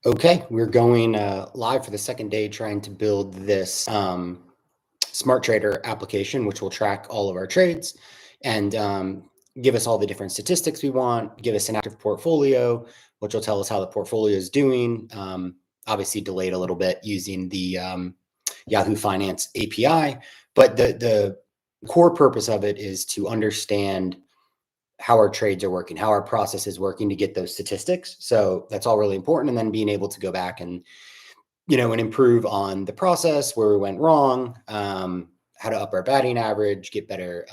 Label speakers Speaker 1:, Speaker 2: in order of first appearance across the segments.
Speaker 1: Okay, we're going live for the second day trying to build this smart trader application, which will track all of our trades and give us all the different statistics we want, give us an active portfolio, which will tell us how the portfolio is doing. Obviously delayed a little bit using the Yahoo Finance API, but the core purpose of it is to understand how our trades are working, how our process is working to get those statistics. So that's all really important. And then being able to go back and, and improve on the process where we went wrong, how to up our batting average, get better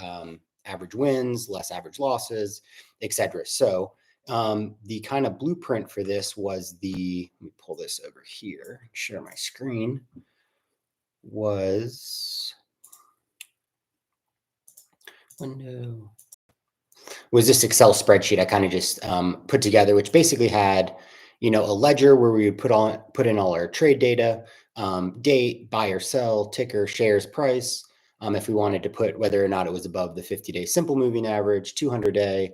Speaker 1: average wins, less average losses, etc. So the kind of blueprint for this was let me pull this over here, share my screen, was this Excel spreadsheet I kind of just put together, which basically had, a ledger where we would put in all our trade data, date, buy or sell, ticker, shares, price. If we wanted to put whether or not it was above the 50-day simple moving average, 200-day,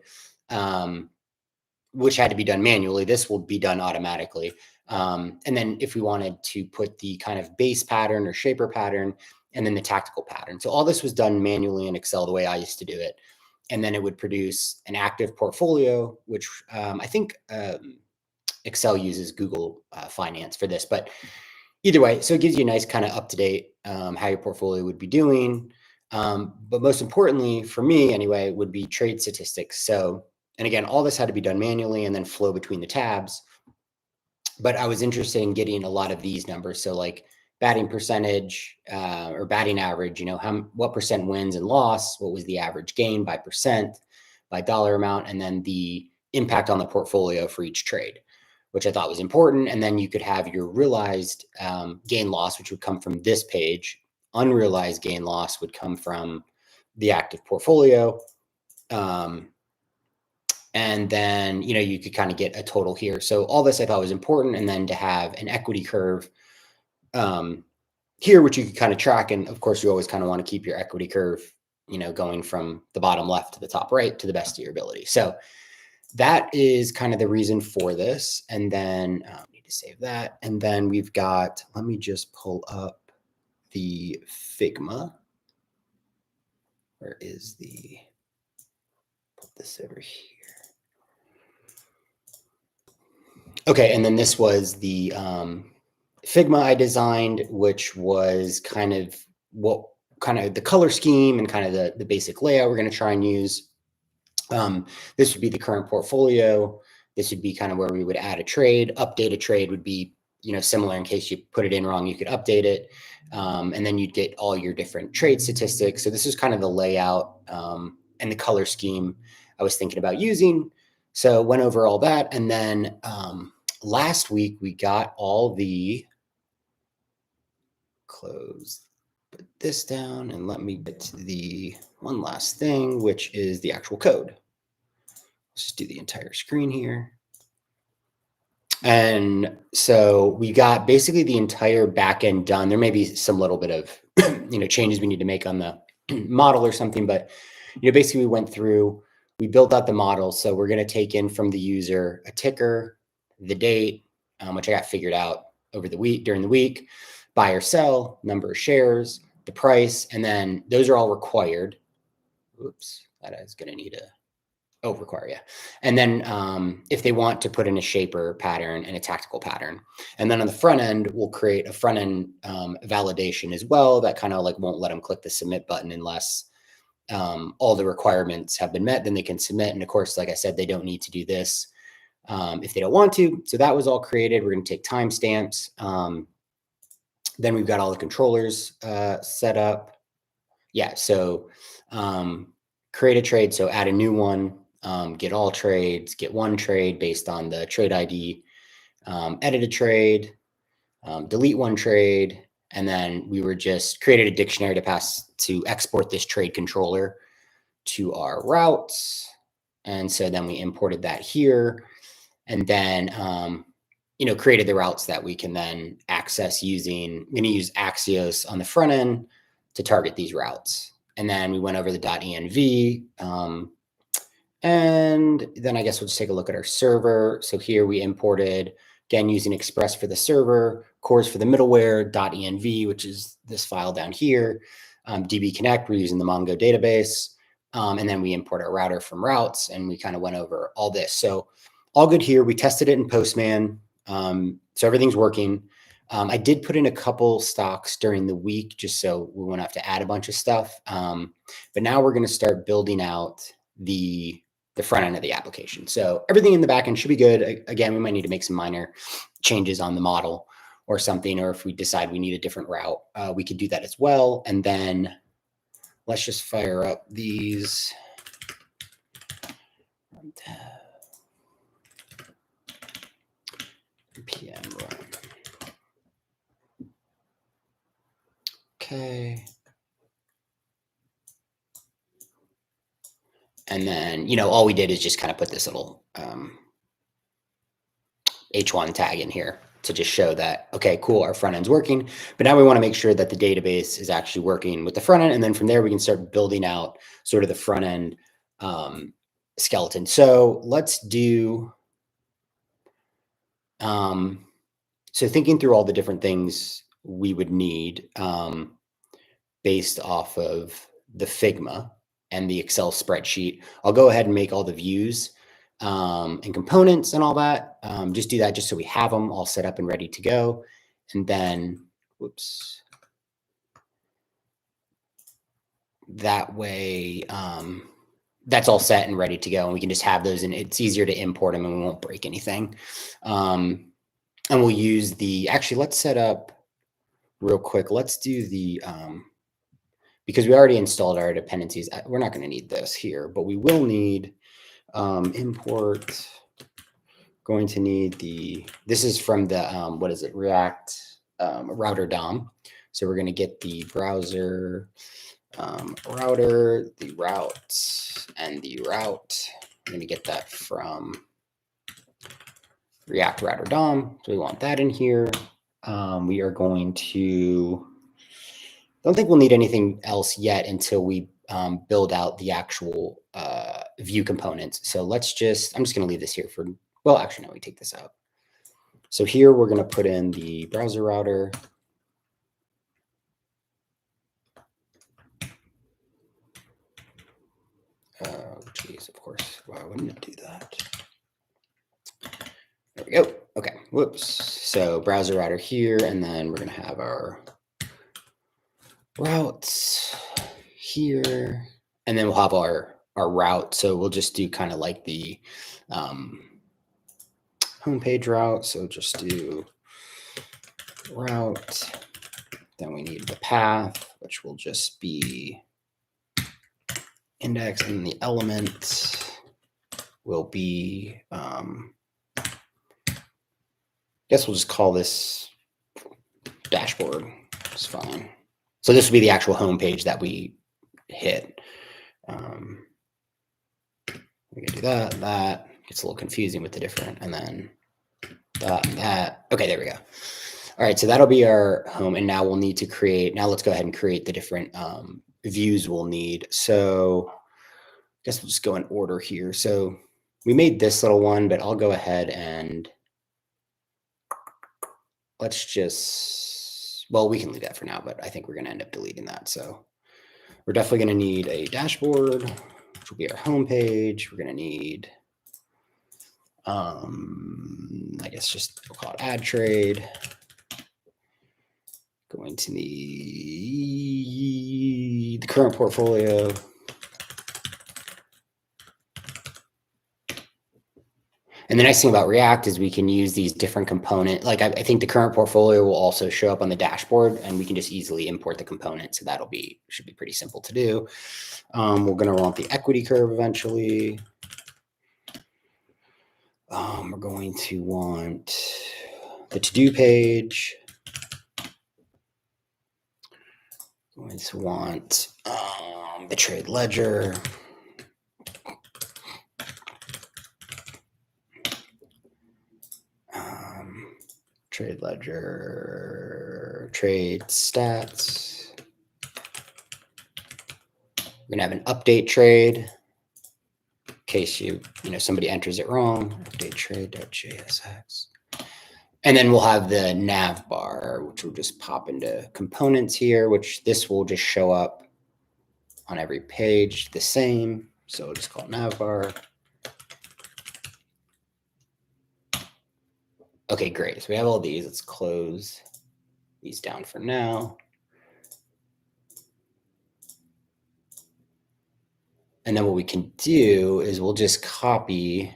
Speaker 1: which had to be done manually. This will be done automatically. And then if we wanted to put the kind of base pattern or shaper pattern, and then the tactical pattern. So all this was done manually in Excel the way I used to do it. And then it would produce an active portfolio, which I think Excel uses Google Finance for this. But either way, so it gives you a nice kind of up-to-date how your portfolio would be doing. But most importantly, for me anyway, would be trade statistics. So, and again, all this had to be done manually and then flow between the tabs. But I was interested in getting a lot of these numbers. So like batting percentage or batting average, what percent wins and loss, what was the average gain by percent, by dollar amount, and then the impact on the portfolio for each trade, which I thought was important. And then you could have your realized gain loss, which would come from this page. Unrealized gain loss would come from the active portfolio. And then, you could kind of get a total here. So all this I thought was important. And then to have an equity curve here, which you could kind of track. And of course, you always kind of want to keep your equity curve, going from the bottom left to the top right to the best of your ability. So that is kind of the reason for this. And then I need to save that. And then we've got, let me just pull up the Figma. Where is put this over here. Okay, and then this was the Figma I designed, which was kind of the color scheme and kind of the basic layout we're going to try and use. This would be the current portfolio. This would be kind of where we would add a trade. Update a trade would be, similar in case you put it in wrong, you could update it. And then you'd get all your different trade statistics. So this is kind of the layout and the color scheme I was thinking about using. So went over all that. And then last week we got all the put this down and let me get to the one last thing, which is the actual code. Let's just do the entire screen here. And so we got basically the entire backend done. There may be some little bit of, changes we need to make on the model or something, but, basically we went through, we built out the model. So we're going to take in from the user a ticker, the date, which I got figured out during the week, buy or sell, number of shares, the price, and then those are all required. Oops, that is going to need require, yeah. And then if they want to put in a shaper pattern and a tactical pattern. And then on the front end, we'll create a front end validation as well that kind of like won't let them click the submit button unless all the requirements have been met, then they can submit. And of course, like I said, they don't need to do this if they don't want to. So that was all created. We're going to take timestamps. Then we've got all the controllers set up. Yeah, so create a trade. So add a new one, get all trades, get one trade based on the trade ID, edit a trade, delete one trade. And then we were just created a dictionary to export this trade controller to our routes. And so then we imported that here and then, created the routes that we can then access using, I'm going to use Axios on the front end to target these routes. And then we went over the .env. And then I guess we'll just take a look at our server. So here we imported again, using Express for the server, cores for the middleware, .env, which is this file down here, DB Connect, we're using the Mongo database, and then we import our router from routes, and we kind of went over all this. So all good here. We tested it in Postman, so everything's working. I did put in a couple stocks during the week just so we won't have to add a bunch of stuff. But now we're going to start building out the front end of the application. So everything in the backend should be good. Again, we might need to make some minor changes on the model or something, or if we decide we need a different route, we could do that as well. And then let's just fire up these. PM run. Okay. And then, all we did is just kind of put this little H1 tag in here to just show that, okay, cool, our front end's working. But now we want to make sure that the database is actually working with the front end. And then from there, we can start building out sort of the front end skeleton. So let's do, so thinking through all the different things we would need based off of the Figma and the Excel spreadsheet, I'll go ahead and make all the views and components and all that. Just do that just so we have them all set up and ready to go. And then, whoops, that way, that's all set and ready to go. And we can just have those, and it's easier to import them and we won't break anything. And we'll use the, actually, let's set up real quick. Let's do the, because we already installed our dependencies. We're not going to need this here, but we will need import, going to need the, this is from the, what is it, React router DOM. So we're going to get the browser router, the routes, and the route. I'm going to get that from React router DOM. So we want that in here. We are going to, don't think we'll need anything else yet until we build out the actual view components. So let's just, I'm just going to leave this here for, well, actually, no, we take this out. So here we're going to put in the browser router. Oh, geez, of course. Why wouldn't it do that? There we go. Okay, whoops. So browser router here, and then we're going to have our routes here, and then we'll have our route. So we'll just do kind of like the homepage route. So just do route. Then we need the path, which will just be index, and the element will be, guess we'll just call this dashboard. It's fine. So this will be the actual homepage that we hit. We can do that. That gets a little confusing with the different, and then that and that. Okay, there we go. All right, so that'll be our home, and now we'll need to create. Now let's go ahead and create the different views we'll need. So I guess we'll just go in order here. So we made this little one, but I'll go ahead and let's just, well, we can leave that for now, but I think we're going to end up deleting that. So we're definitely going to need a dashboard, which will be our home page. We're going to need, I guess just we'll call it add trade. Going to need the current portfolio. And the nice thing about React is we can use these different components. Like I think the current portfolio will also show up on the dashboard, and we can just easily import the component. So that'll be, should be pretty simple to do. We're going to want the equity curve eventually. We're going to want the to-do page. Going to want the trade ledger. Trade ledger, trade stats. We're gonna have an update trade in case somebody enters it wrong. Update trade.jsx. And then we'll have the nav bar, which will just pop into components here, which this will just show up on every page the same. So we'll just call it nav bar. Okay, great. So we have all these. Let's close these down for now. And then what we can do is we'll just copy.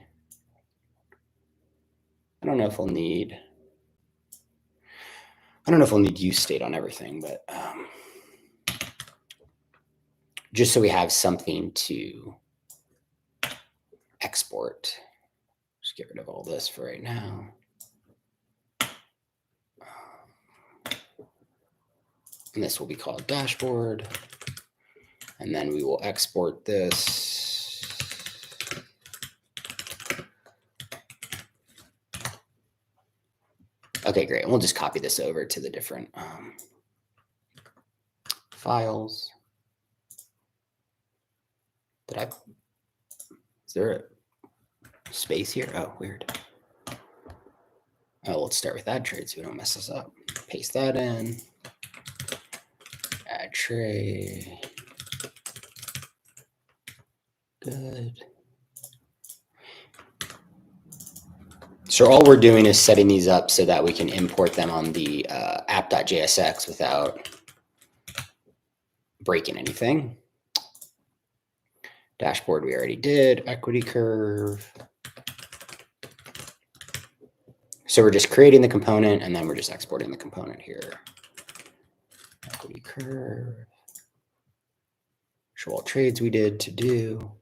Speaker 1: I don't know if we'll need use state on everything, but just so we have something to export. Just get rid of all this for right now. And this will be called dashboard. And then we will export this. Okay, great. And we'll just copy this over to the different files. Is there a space here? Oh, weird. Oh, let's start with add trade so we don't mess this up. Paste that in. Add trade. Good. So all we're doing is setting these up so that we can import them on the app.jsx without breaking anything. Dashboard we already did. Equity curve. So we're just creating the component and then we're just exporting the component here. Equity curve. Show all trades we did to do.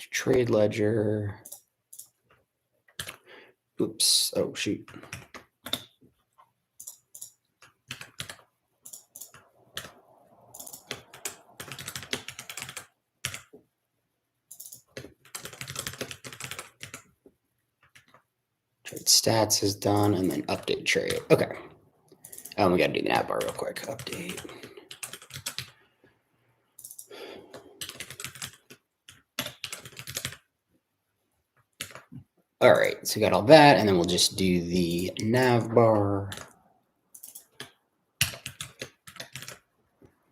Speaker 1: Trade ledger. Oops. Oh, shoot. Trade stats is done, and then update trade. Okay. We got to do the nav bar real quick. Update. All right, so we got all that, and then we'll just do the nav bar.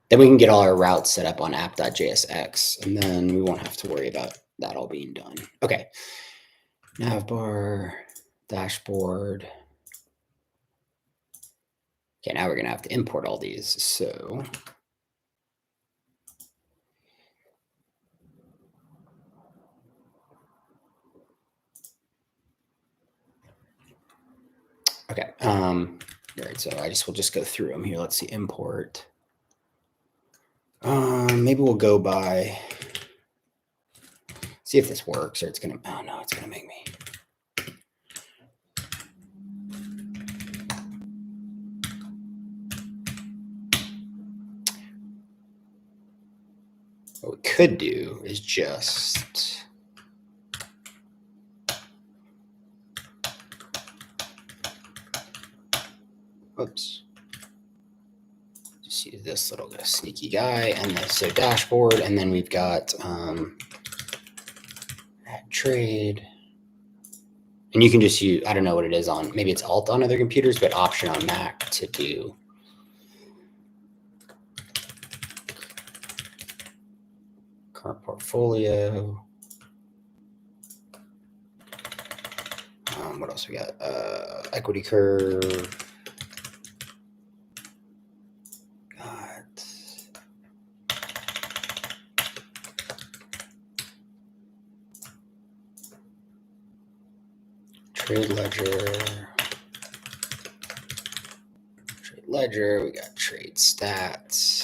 Speaker 1: Then we can get all our routes set up on app.jsx, and then we won't have to worry about that all being done. Okay, nav bar, dashboard. Okay, now we're gonna have to import all these, so. Okay, all right, so we'll just go through them here. Let's see, import. Maybe we'll go by, see if this works, or it's gonna, oh no, it's gonna make me. What we could do is just, oops. Just use this little sneaky guy, and then so dashboard, and then we've got add trade, and you can just use, I don't know what it is on, maybe it's Alt on other computers, but Option on Mac to do. Current portfolio. What else we got? Equity curve. Trade ledger, we got trade stats.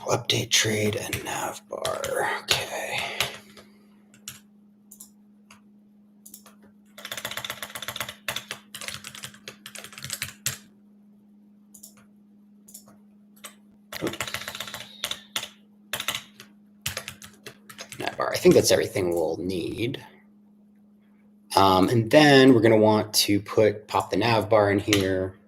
Speaker 1: Update trade and nav bar, okay. Navbar. I think that's everything we'll need. And then we're going to want to pop the navbar in here.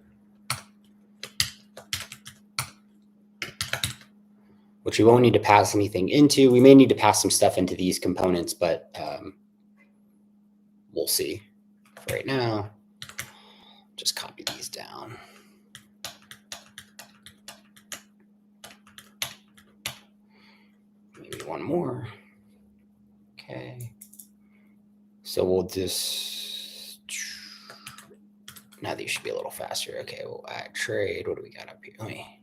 Speaker 1: Which we won't need to pass anything into. We may need to pass some stuff into these components, but we'll see. For right now, just copy these down. Maybe one more. Okay. So we'll just, now these should be a little faster. Okay, we'll add trade. What do we got up here? Let me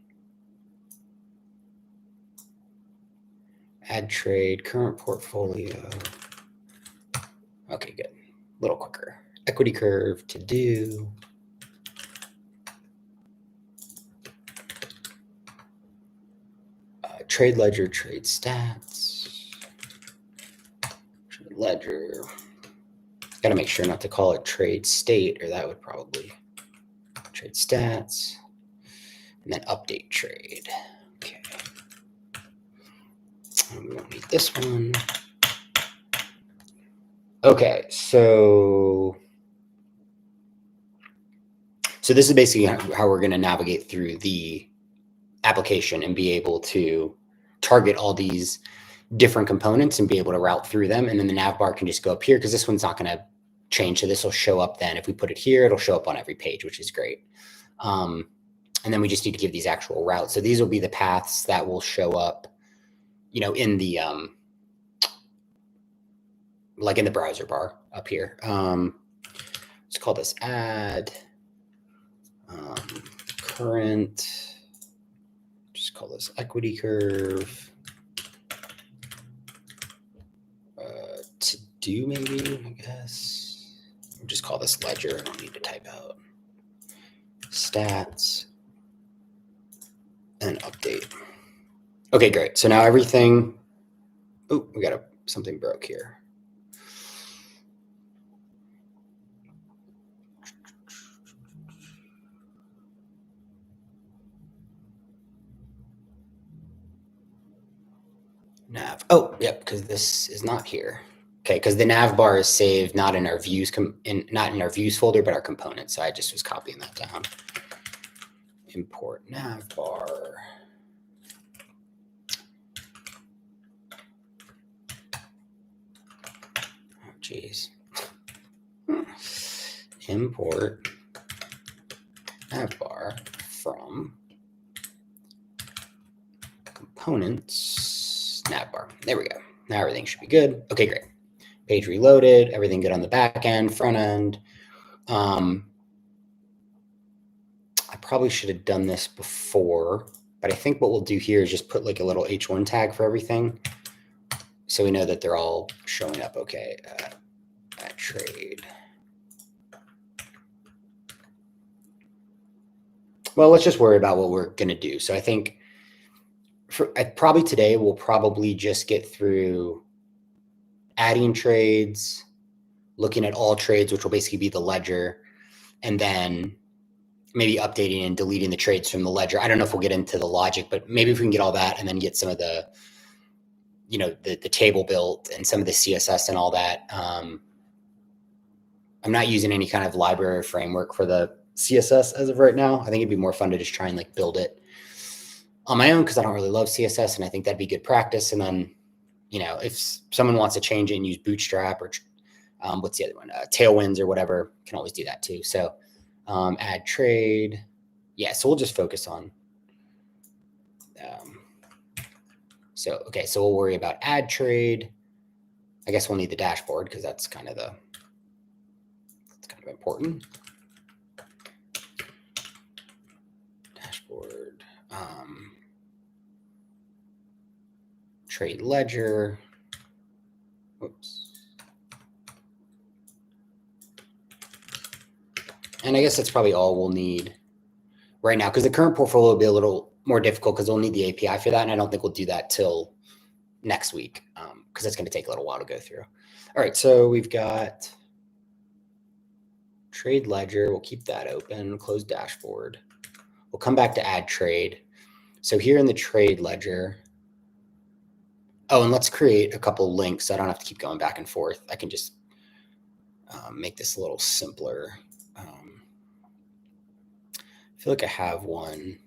Speaker 1: add trade, current portfolio. Okay, good. A little quicker. Equity curve to do. Trade ledger, trade stats. Trade ledger. Got to make sure not to call it trade state, or that would probably trade stats. And then update trade. Okay. And we won't need this one. Okay, so this is basically how we're going to navigate through the application and be able to target all these different components and be able to route through them. And then the nav bar can just go up here because this one's not going to change. So this will show up then. If we put it here, it'll show up on every page, which is great. And then we just need to give these actual routes. So these will be the paths that will show up, you know, in the like in the browser bar up here. Let's call this add current. Just call this equity curve. To do maybe, I guess. We'll just call this ledger. I don't need to type out stats and update. Okay, great. So now everything. Oh, we got something broke here. Nav. Oh, yep, because this is not here. Okay, because the nav bar is saved not in our views not in our views folder, but our components. So I just was copying that down. Import nav bar. Oh, geez. Import nav bar from components navbar. There we go. Now everything should be good. Okay, great. Page reloaded. Everything good on the back end, front end. I probably should have done this before, but I think what we'll do here is just put like a little H1 tag for everything, so we know that they're all showing up okay at trade. Well, let's just worry about what we're going to do. So I think probably today we'll probably just get through adding trades, looking at all trades, which will basically be the ledger, and then maybe updating and deleting the trades from the ledger. I don't know if we'll get into the logic, but maybe if we can get all that and then get some of the, you know, the table built and some of the CSS and all that. I'm not using any kind of library or framework for the CSS as of right now. I think it'd be more fun to just try and like build it on my own because I don't really love CSS, and I think that'd be good practice. And then, you know, if someone wants to change it and use Bootstrap or what's the other one, Tailwinds or whatever, can always do that too. So add trade. Yeah, so we'll just focus on. Okay, so we'll worry about add trade. I guess we'll need the dashboard because that's kind of important. Dashboard. Trade ledger. Whoops. And I guess that's probably all we'll need right now, because the current portfolio will be a little more difficult because we'll need the API for that. And I don't think we'll do that till next week because it's going to take a little while to go through. All right, so we've got trade ledger. We'll keep that open, close dashboard. We'll come back to add trade. So here in the trade ledger, oh, and let's create a couple links so I don't have to keep going back and forth. I can just make this a little simpler. I feel like I have one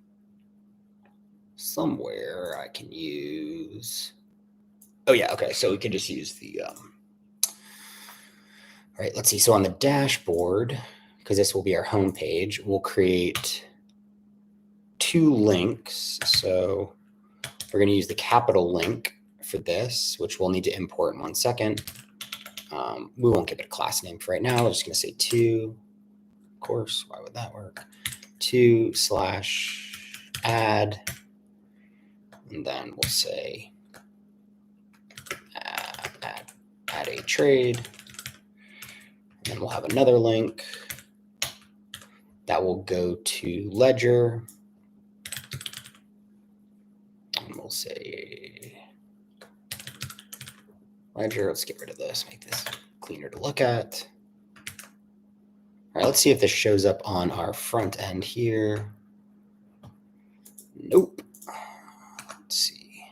Speaker 1: somewhere I can use. Oh yeah, okay, so we can just use the, all right, let's see. So on the dashboard, because this will be our home page, we'll create 2 links. So we're going to use the capital link for this, which we'll need to import in 1 second. We won't give it a class name for right now. We're just going to say 2, of course. Why would that work? 2/add, and then we'll say add a trade. And then we'll have another link that will go to ledger. And we'll say ledger. Let's get rid of this, make this cleaner to look at. All right, let's see if this shows up on our front end here. Nope. Let's see.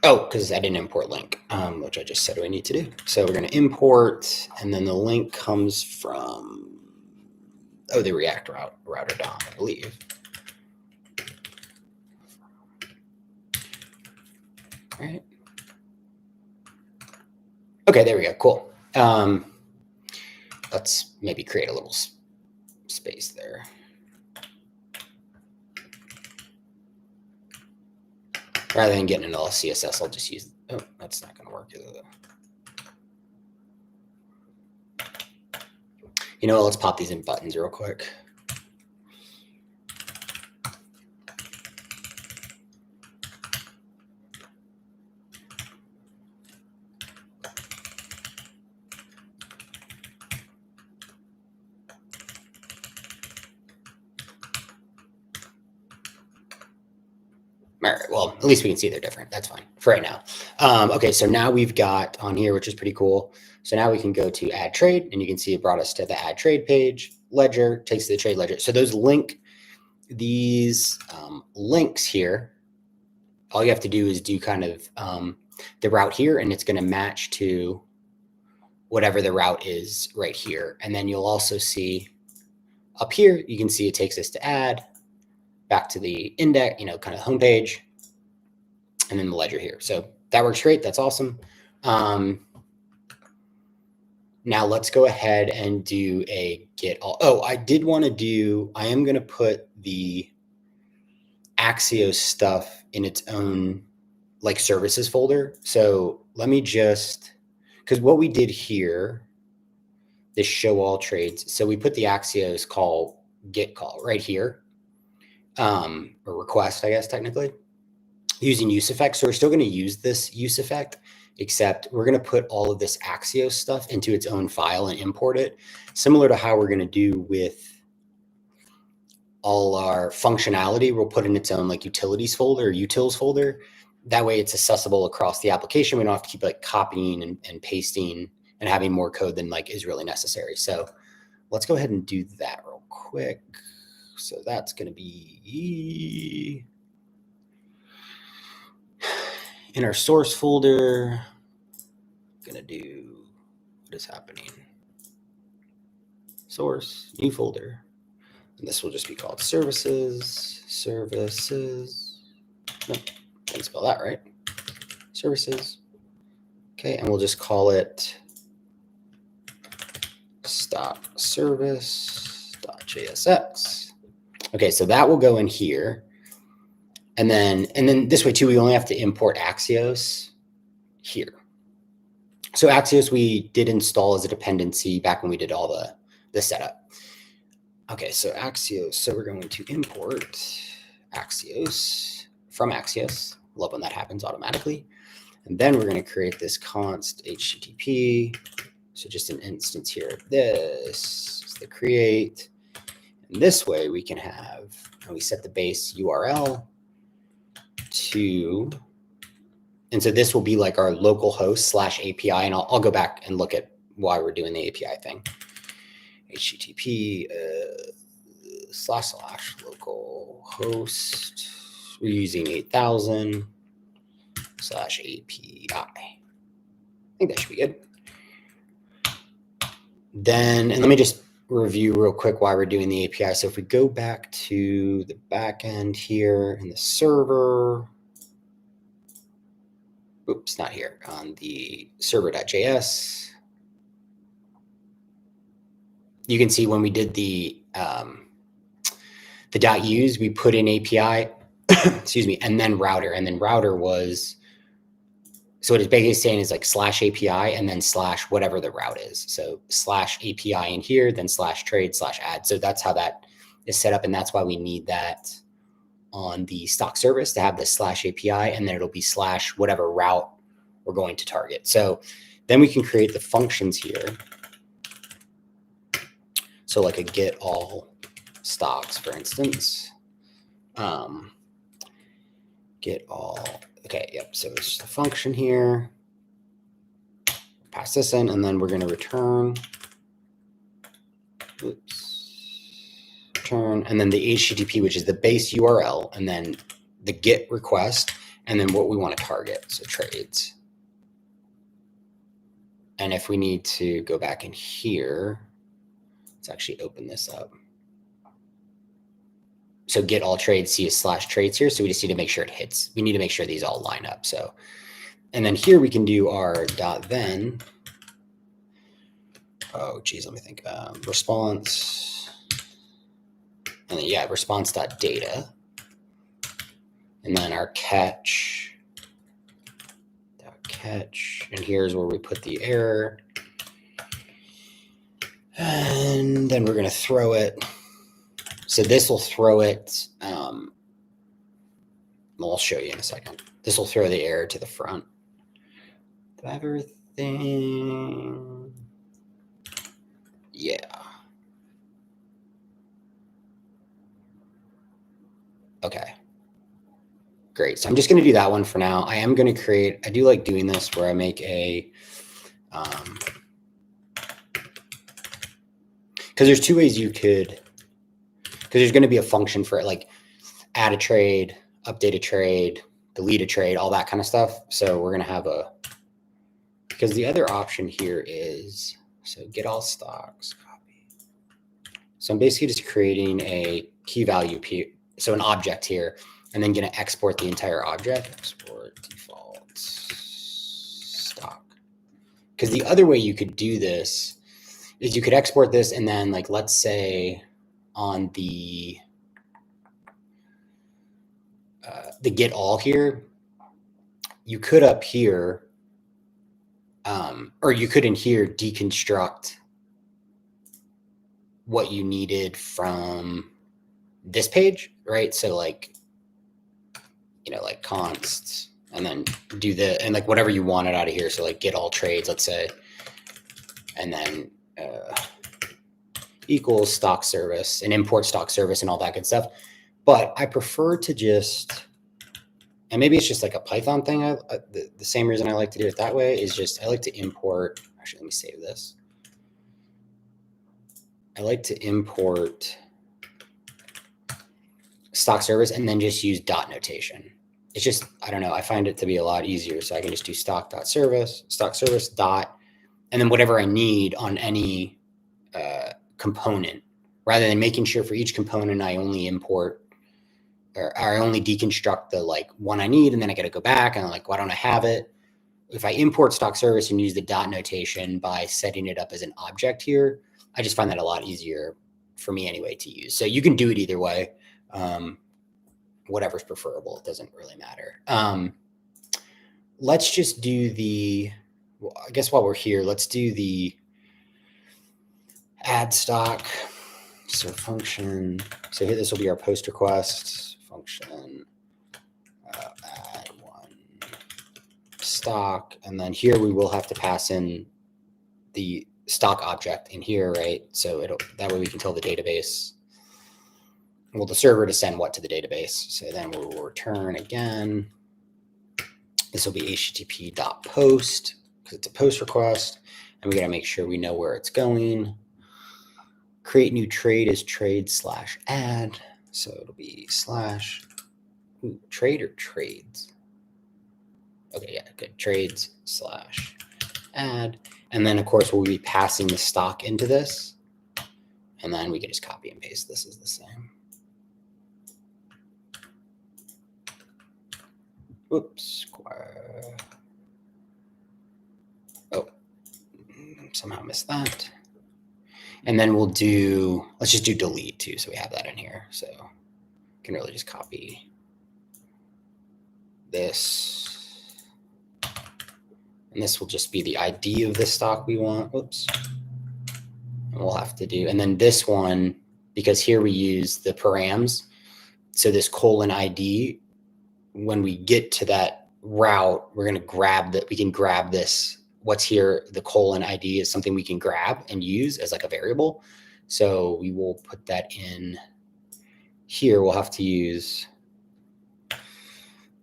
Speaker 1: Oh, because I didn't import link, which I just said I need to do. So we're going to import, and then the link comes from, oh, the React router DOM, I believe. All right. Okay, there we go. Cool. Let's maybe create a little space there. Rather than getting into all CSS, I'll just use, oh, that's not going to work either, though. You know what, let's pop these in buttons real quick. All right, well, at least we can see they're different. That's fine for right now. Okay, so now we've got on here, which is pretty cool. So now we can go to add trade, and you can see it brought us to the add trade page. Ledger takes to the trade ledger. So those these links here, all you have to do is do kind of the route here, and it's going to match to whatever the route is right here. And then you'll also see up here, you can see it takes us to add, back to the index, kind of homepage, and then the ledger here. So that works great. That's awesome. Now let's go ahead and do a get all. Oh, I am going to put the Axios stuff in its own like services folder. So let me just, because what we did here, this show all trades. So we put the Axios get call right here. Or request, I guess, technically, using use effect. So we're still going to use this use effect, except we're going to put all of this Axios stuff into its own file and import it, similar to how we're going to do with all our functionality. We'll put in its own like utilities folder or utils folder. That way it's accessible across the application. We don't have to keep like copying and pasting and having more code than like is really necessary. So let's go ahead and do that real quick. So that's going to be in our source folder. Going to do what is happening. Source, new folder. And this will just be called services. Nope, didn't spell that right. Services. Okay, and we'll just call it stop service.jsx. Okay, so that will go in here. And then this way too, we only have to import Axios here. So Axios we did install as a dependency back when we did all the setup. Okay, so Axios, so we're going to import Axios from Axios. Love when that happens automatically. And then we're going to create this const HTTP. So just an instance here of this is the create. And this way we can have, and we set the base URL to, and so this will be like our local host /API. And I'll go back and look at why we're doing the API thing. HTTP / local host. We're using 8000 / API. I think that should be good. Then, and let me just review real quick why we're doing the API. So if we go back to the backend here in the server, oops, not here, on the server.js, you can see when we did the .use, we put in API, excuse me, and then router. And then router was, so what it's basically saying is like /API and then / whatever the route is. So /API in here, then /trade /add. So that's how that is set up. And that's why we need that on the stock service to have the /API, and then it'll be / whatever route we're going to target. So then we can create the functions here. So like a get all stocks, for instance. Get all, okay, yep. So it's just a function here. Pass this in, and then we're going to return. Return, and then the HTTP, which is the base URL, and then the GET request, and then what we want to target. So trades. And if we need to go back in here, let's actually open this up. So get all trades, see a /trades here. So we just need to make sure it hits. We need to make sure these all line up. So, and then here we can do our .then. Oh, geez, let me think. Response. And then, yeah, response.data. And then our catch. Catch. And here's where we put the error. And then we're going to throw it. So this will throw it. I'll show you in a second. This will throw the error to the front. Do I have everything? Yeah. Okay. Great. So I'm just going to do that one for now. I am going to create, I do like doing this where I make a, because there's two ways you could, because there's going to be a function for it, like add a trade, update a trade, delete a trade, all that kind of stuff. So we're going to have a, because the other option here is, so get all stocks, copy. So I'm basically just creating a key value, so an object here, and then going to export the entire object, export default stock. Because the other way you could do this is you could export this, and then like, let's say on the get all here, you could up here, or you could in here deconstruct what you needed from this page, right? So like, you know, like const, and then do the, and like whatever you wanted out of here. So like get all trades, let's say, and then equals stock service and import stock service and all that good stuff. But I prefer to just, and maybe it's just like a Python thing. The same reason I like to do it that way is just, I like to import, actually, let me save this. I like to import stock service and then just use dot notation. It's just, I don't know, I find it to be a lot easier. So I can just do stock.service, stock service dot, and then whatever I need on any component, rather than making sure for each component I only import, or I only deconstruct the like one I need, and then I got to go back and I'm like, why don't I have it? If I import stock service and use the dot notation by setting it up as an object here, I just find that a lot easier for me anyway to use. So you can do it either way. Whatever's preferable, it doesn't really matter. Let's just do the, well, I guess while we're here, let's do the add stock. So function, so here, this will be our post request function, add one stock. And then here we will have to pass in the stock object in here, right? So that way we can tell the database, well, the server to send what to the database. So then we'll return again. This will be http.post because it's a post request, and we got to make sure we know where it's going. create new trade is trade/add. So it'll be trade or trades. Okay, yeah, good. Trades/add. And then of course we'll be passing the stock into this. And then we can just copy and paste this as the same. Whoops. Oh, somehow missed that. And then we'll let's just do delete too. So we have that in here. So we can really just copy this. And this will just be the ID of the stock we want. Whoops. And we'll have to do, and then this one, because here we use the params. So this :ID, when we get to that route, we're going to grab that. We can grab this. What's here, the :ID is something we can grab and use as like a variable. So we will put that in here. We'll have to use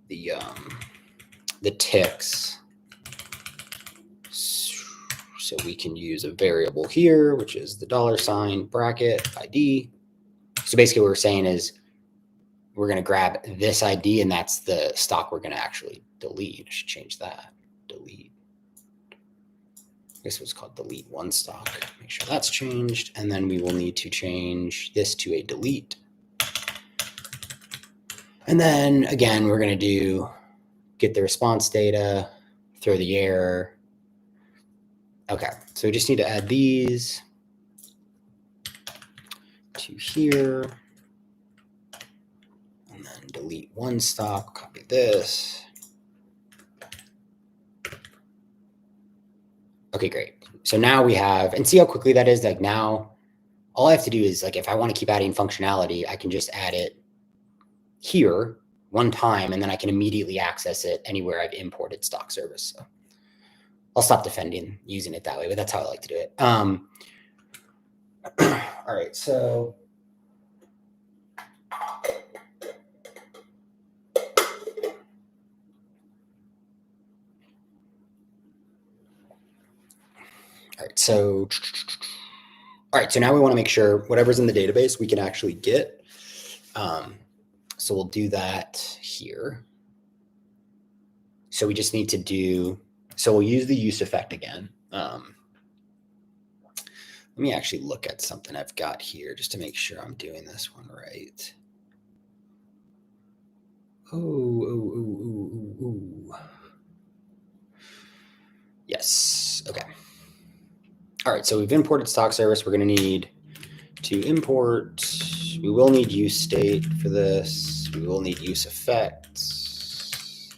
Speaker 1: the ticks. So we can use a variable here, which is the $ bracket ID. So basically what we're saying is we're going to grab this ID, and that's the stock we're going to actually delete. I should change that. Delete. This was called delete one stock. Make sure that's changed. And then we will need to change this to a delete. And then again, we're going to get the response data, throw the error. Okay, so we just need to add these to here. And then delete one stock, copy this. Okay, great. So now we have, and see how quickly that is. Like now, all I have to do is like, if I want to keep adding functionality, I can just add it here one time, and then I can immediately access it anywhere I've imported stock service. So I'll stop defending using it that way, but that's how I like to do it. All right, so so now we want to make sure whatever's in the database we can actually get. So we'll do that here. So we just need to so we'll use the use effect again. Let me actually look at something I've got here just to make sure I'm doing this one right. Yes, okay. All right, so we've imported stock service. We're going to need to import. We will need use state for this. We will need use effects.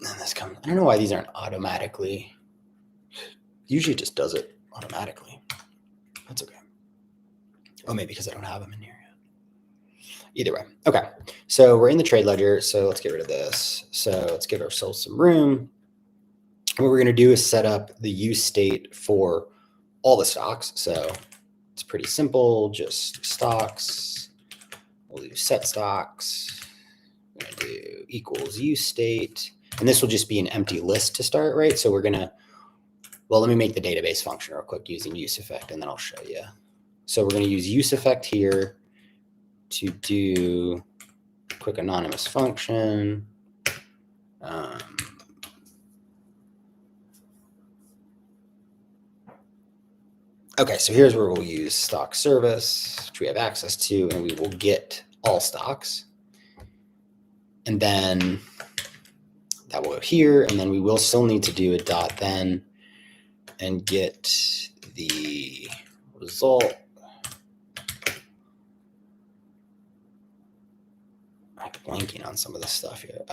Speaker 1: And this comes, I don't know why these aren't automatically. Usually it just does it automatically. That's okay. Oh, maybe because I don't have them in here yet. Either way. Okay, so we're in the trade ledger. So let's get rid of this. So let's give ourselves some room. What we're going to do is set up the use state for all the stocks. So it's pretty simple, just stocks. We'll do set stocks. We're going to do equals use state. And this will just be an empty list to start, right? So we're going to, well, let me make the database function real quick using use effect, and then I'll show you. So we're going to use use effect here to do a quick anonymous function. Okay, so here's where we'll use stock service, which we have access to, and we will get all stocks. And then that will go here, and then we will still need to do a dot then and get the result. I'm blanking on some of this stuff here.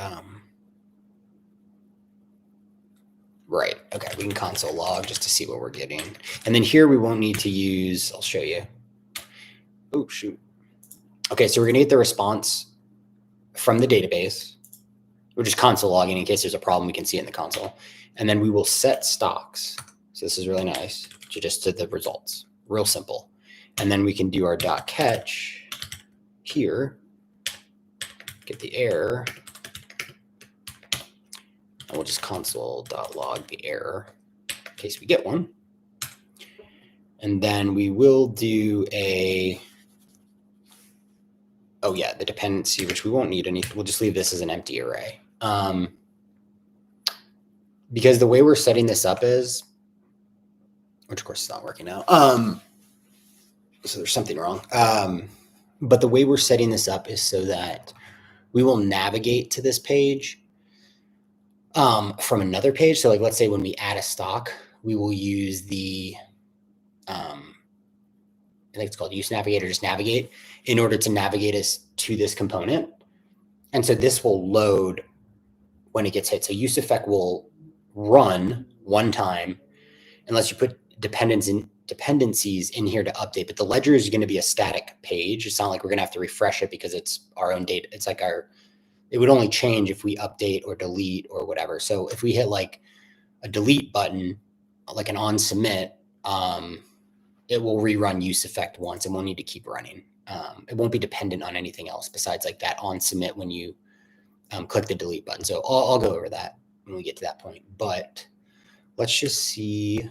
Speaker 1: Right, okay, we can console log just to see what we're getting. And then here we won't need to use, I'll show you. Oh, shoot. Okay, so we're gonna get the response from the database. We're just console logging in case there's a problem, we can see it in the console. And then we will set stocks. So this is really nice, just to the results, real simple. And then we can do our dot catch here, get the error. And we'll just console.log the error. in case we get one. And then we will do a, oh yeah, the dependency, which we won't need any, we'll just leave this as an empty array. Because the way we're setting this up is, which of course is not working out. So there's something wrong. But the way we're setting this up is so that we will navigate to this page from another page. So like, let's say when we add a stock, we will use the, I think it's called use navigate or just navigate in order to navigate us to this component. And so this will load when it gets hit. So use effect will run one time unless you put dependencies in here to update, but the ledger is going to be a static page. It's not like we're going to have to refresh it because it's our own data. It's like it would only change if we update or delete or whatever. So if we hit like a delete button, like an on submit, it will rerun use effect once and we'll need to keep running. It won't be dependent on anything else besides like that on submit when you click the delete button. So I'll go over that when we get to that point, but let's just see.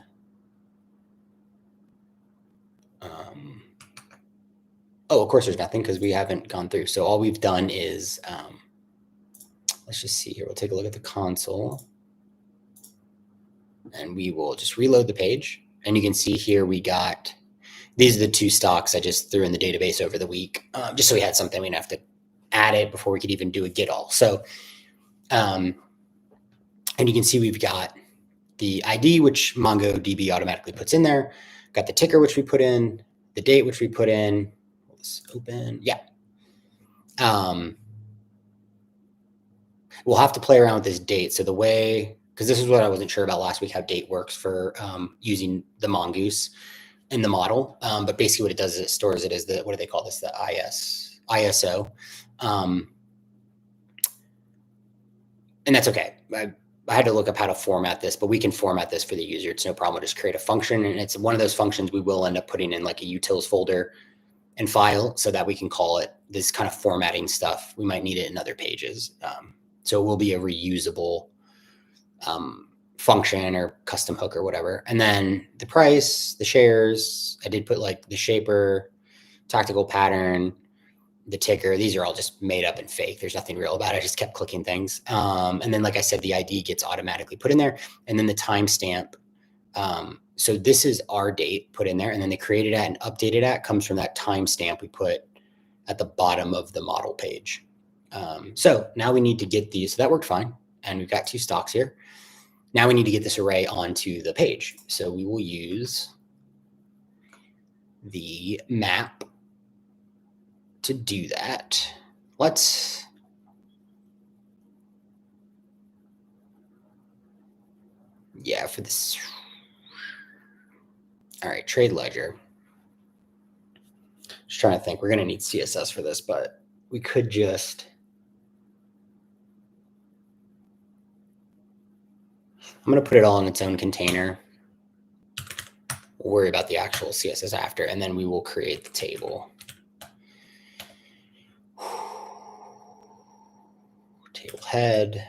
Speaker 1: Oh, of course there's nothing because we haven't gone through. So all we've done is, let's just see here. We'll take a look at the console and we will just reload the page. And you can see here we got, these are the two stocks I just threw in the database over the week, just so we had something. We didn't have to add it before we could even do a get all. So, and you can see we've got the ID, which MongoDB automatically puts in there. Got the ticker, which we put in, the date, which we put in. Let's open, yeah. We'll have to play around with this date. So the way, because this is what I wasn't sure about last week, how date works for using the Mongoose in the model. But basically what it does is it stores it as the, what do they call this? The ISO. And that's okay. I had to look up how to format this, but we can format this for the user. It's no problem. We'll just create a function. And it's one of those functions we will end up putting in like a utils folder and file so that we can call it this kind of formatting stuff. We might need it in other pages. So it will be a reusable function or custom hook or whatever. And then the price, the shares, I did put like the shaper, tactical pattern, the ticker. These are all just made up and fake. There's nothing real about it. I just kept clicking things. And then, like I said, the ID gets automatically put in there. And then the timestamp. So this is our date put in there. And then the created at and updated at comes from that timestamp we put at the bottom of the model page. So now we need to get these. So that worked fine. And we've got two stocks here. Now we need to get this array onto the page. So we will use the map to do that. Let's for this. All right, trade ledger. Just trying to think. We're going to need CSS for this, but we could just. I'm going to put it all in its own container. We'll worry about the actual CSS after, and then we will create the table. Table head.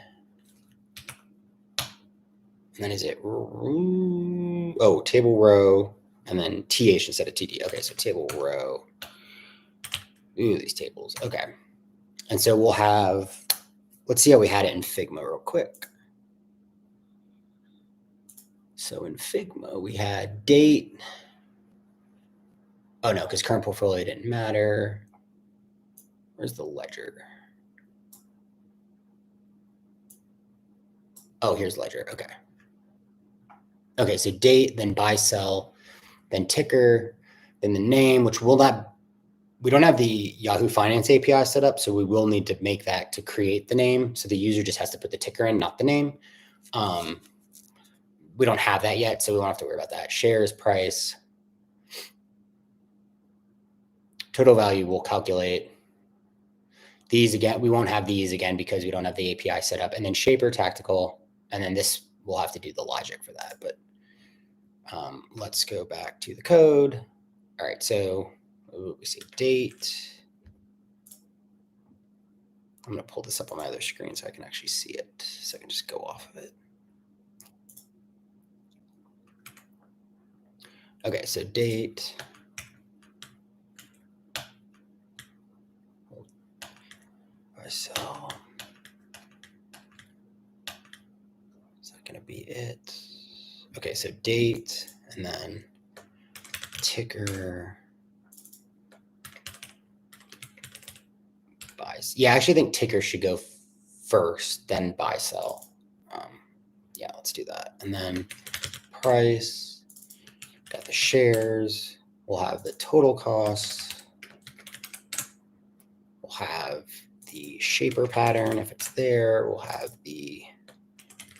Speaker 1: And then is it, oh, table row, and then TH instead of TD. Okay, so table row. Ooh, these tables. Okay. And so we'll have, let's see how we had it in Figma real quick. So in Figma, we had date. Oh, no, because current portfolio didn't matter. Where's the ledger? Oh, here's ledger. Okay. Okay, so date, then buy sell, then ticker, then the name, which will not, we don't have the Yahoo Finance API set up, so we will need to make that to create the name. So the user just has to put the ticker in, not the name. We don't have that yet, so we won't have to worry about that. Shares, price, total value we'll calculate. These again, we won't have these again because we don't have the API set up. And then shaper, tactical, and then this, we'll have to do the logic for that. But let's go back to the code. All right, so we see date. I'm going to pull this up on my other screen so I can actually see it, so I can just go off of it. Okay, so date. So is that going to be it? Okay, so date and then ticker. Buys. Yeah, I actually think ticker should go first, then buy sell. Yeah, let's do that. And then price, got the shares. We'll have the total cost. We'll have the shaper pattern if it's there. We'll have the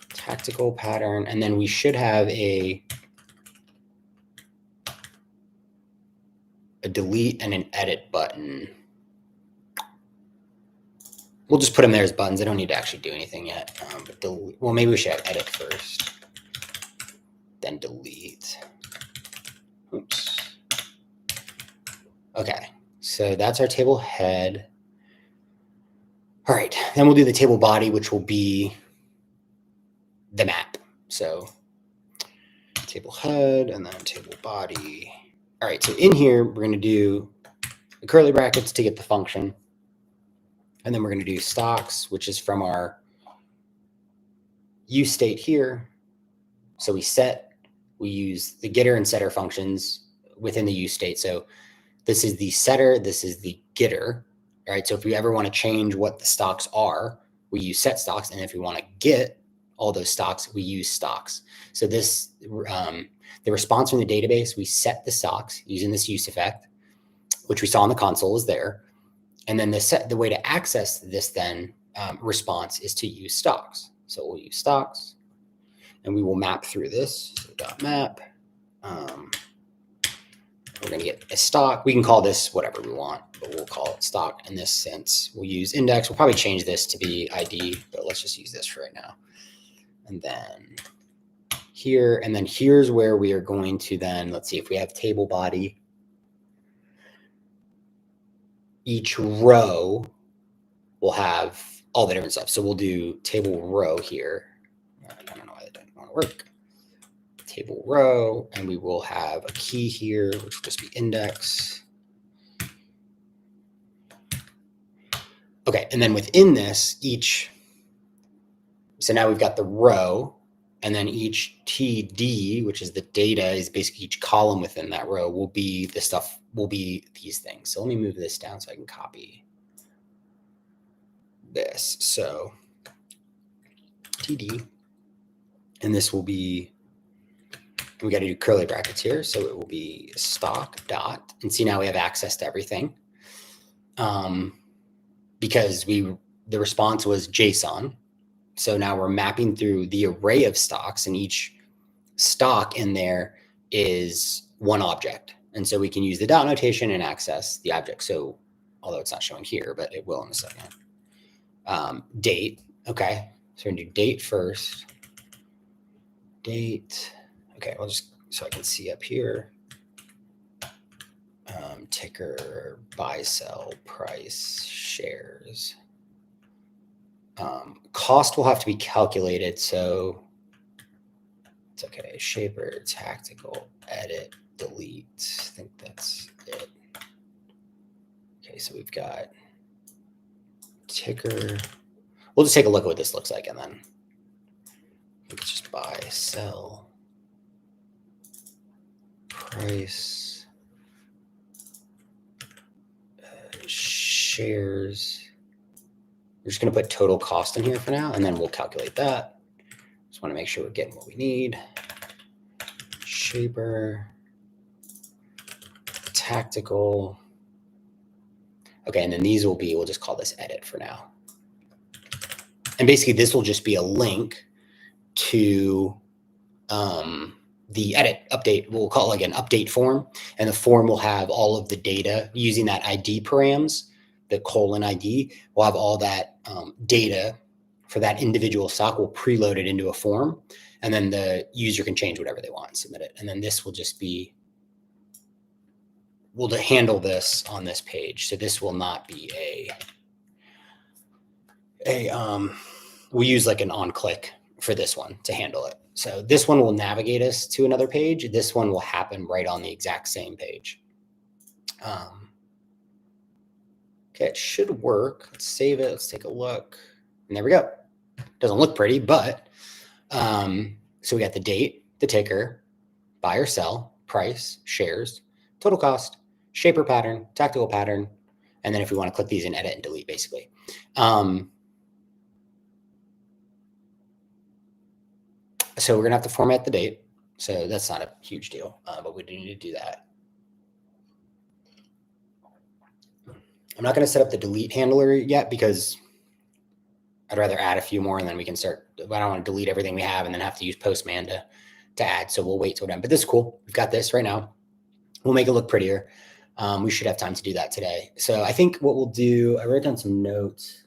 Speaker 1: tactical pattern, and then we should have a delete and an edit button. We'll just put them there as buttons. I don't need to actually do anything yet. But delete, well, maybe we should have edit first, then delete. Oops. Okay, so that's our table head. All right, then we'll do the table body, which will be the map. So table head and then table body. All right, so in here, we're going to do the curly brackets to get the function. And then we're going to do stocks, which is from our use state here. So we use the getter and setter functions within the use state. So this is the setter, this is the getter. All right, so if we ever want to change what the stocks are, we use set stocks. And if we want to get all those stocks, we use stocks. So this, the response from the database, we set the stocks using this use effect, which we saw in the console is there. And then the way to access this then response is to use stocks. So we'll use stocks and we will map through this. So .map. We're going to get a stock. We can call this whatever we want, but we'll call it stock in this sense. We'll use index. We'll probably change this to be ID, but let's just use this for right now. And then here, and then here's where we are going to then, let's see if we have table body. Each row will have all the different stuff. So we'll do table row here. I don't know why that didn't want to work. Table row, and we will have a key here, which will just be index. Okay, and then within this, so now we've got the row, and then each TD, which is the data, is basically each column within that row will be the stuff, will be these things. So let me move this down so I can copy this. So TD, and this will be, we got to do curly brackets here. So it will be stock dot, and see now we have access to everything. Because the response was JSON. So now we're mapping through the array of stocks, and each stock in there is one object. And so we can use the dot notation and access the object. So although it's not showing here, but it will in a second. Date. Okay. So we're going to do date first. Date. Okay. I'll just, so I can see up here. Ticker, buy, sell, price, shares. Cost will have to be calculated, so it's okay. Shaper, tactical, edit, delete. I think that's it. Okay, so we've got ticker. We'll just take a look at what this looks like, and then it's just buy, sell, price, shares. We're just going to put total cost in here for now, and then we'll calculate that. Just want to make sure we're getting what we need. Shaper, tactical. Okay, and then these will be, we'll just call this edit for now. And basically this will just be a link to the edit update. We'll call it like an update form, and the form will have all of the data using that ID params. The colon ID will have all that data for that individual stock. We'll preload it into a form, and then the user can change whatever they want and submit it. And then this will just be, we'll handle this on this page. So this will not be we'll use like an on click for this one to handle it. So this one will navigate us to another page. This one will happen right on the exact same page. Okay, it should work. Let's save it. Let's take a look. And there we go. Doesn't look pretty, but so we got the date, the ticker, buy or sell, price, shares, total cost, shaper pattern, tactical pattern, and then if we want to click these in, edit and delete, basically. So we're gonna have to format the date. So that's not a huge deal, but we do need to do that. I'm not gonna set up the delete handler yet because I'd rather add a few more and then we can start. I don't want to delete everything we have and then have to use Postman to add. So we'll wait till we're done. But this is cool. We've got this right now. We'll make it look prettier. We should have time to do that today. So I think what we'll do, I wrote down some notes.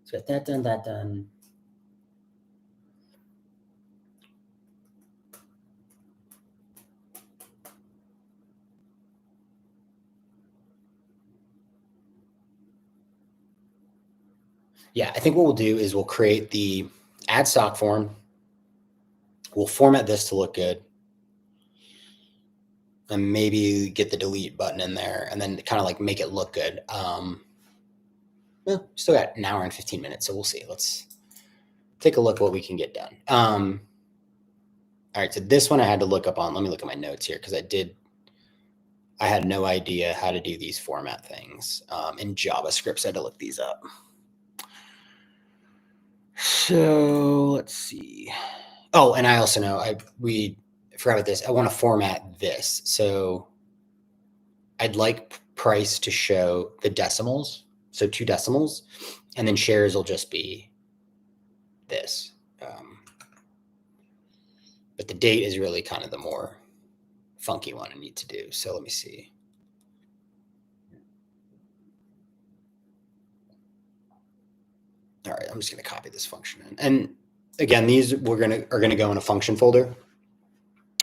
Speaker 1: So got that done, that done. Yeah, I think what we'll do is we'll create the add stock form. We'll format this to look good. And maybe get the delete button in there and then kind of like make it look good. Well, still got an hour and 15 minutes, so we'll see. Let's take a look what we can get done. All right, so this one I had to look up on. Let me look at my notes here because I had no idea how to do these format things in JavaScript, so I had to look these up. So let's see. Oh, and I also know we forgot about this. I want to format this. So I'd like price to show the decimals, so 2 decimals, and then shares will just be this. But the date is really kind of the more funky one I need to do. So let me see. All right, I'm just going to copy this function in. And again, these are going to go in a function folder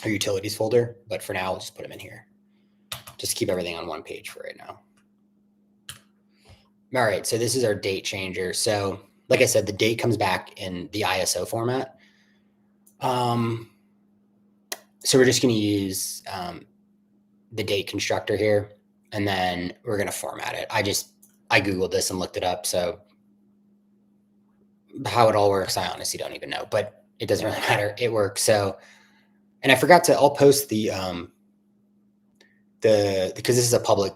Speaker 1: or utilities folder, but for now, we'll just put them in here. Just keep everything on one page for right now. All right, so this is our date changer. So like I said, the date comes back in the ISO format. So we're just going to use the date constructor here, and then we're going to format it. I Googled this and looked it up. So how it all works, I honestly don't even know, but it doesn't really matter. It works. So, and I forgot to, I'll post because this is a public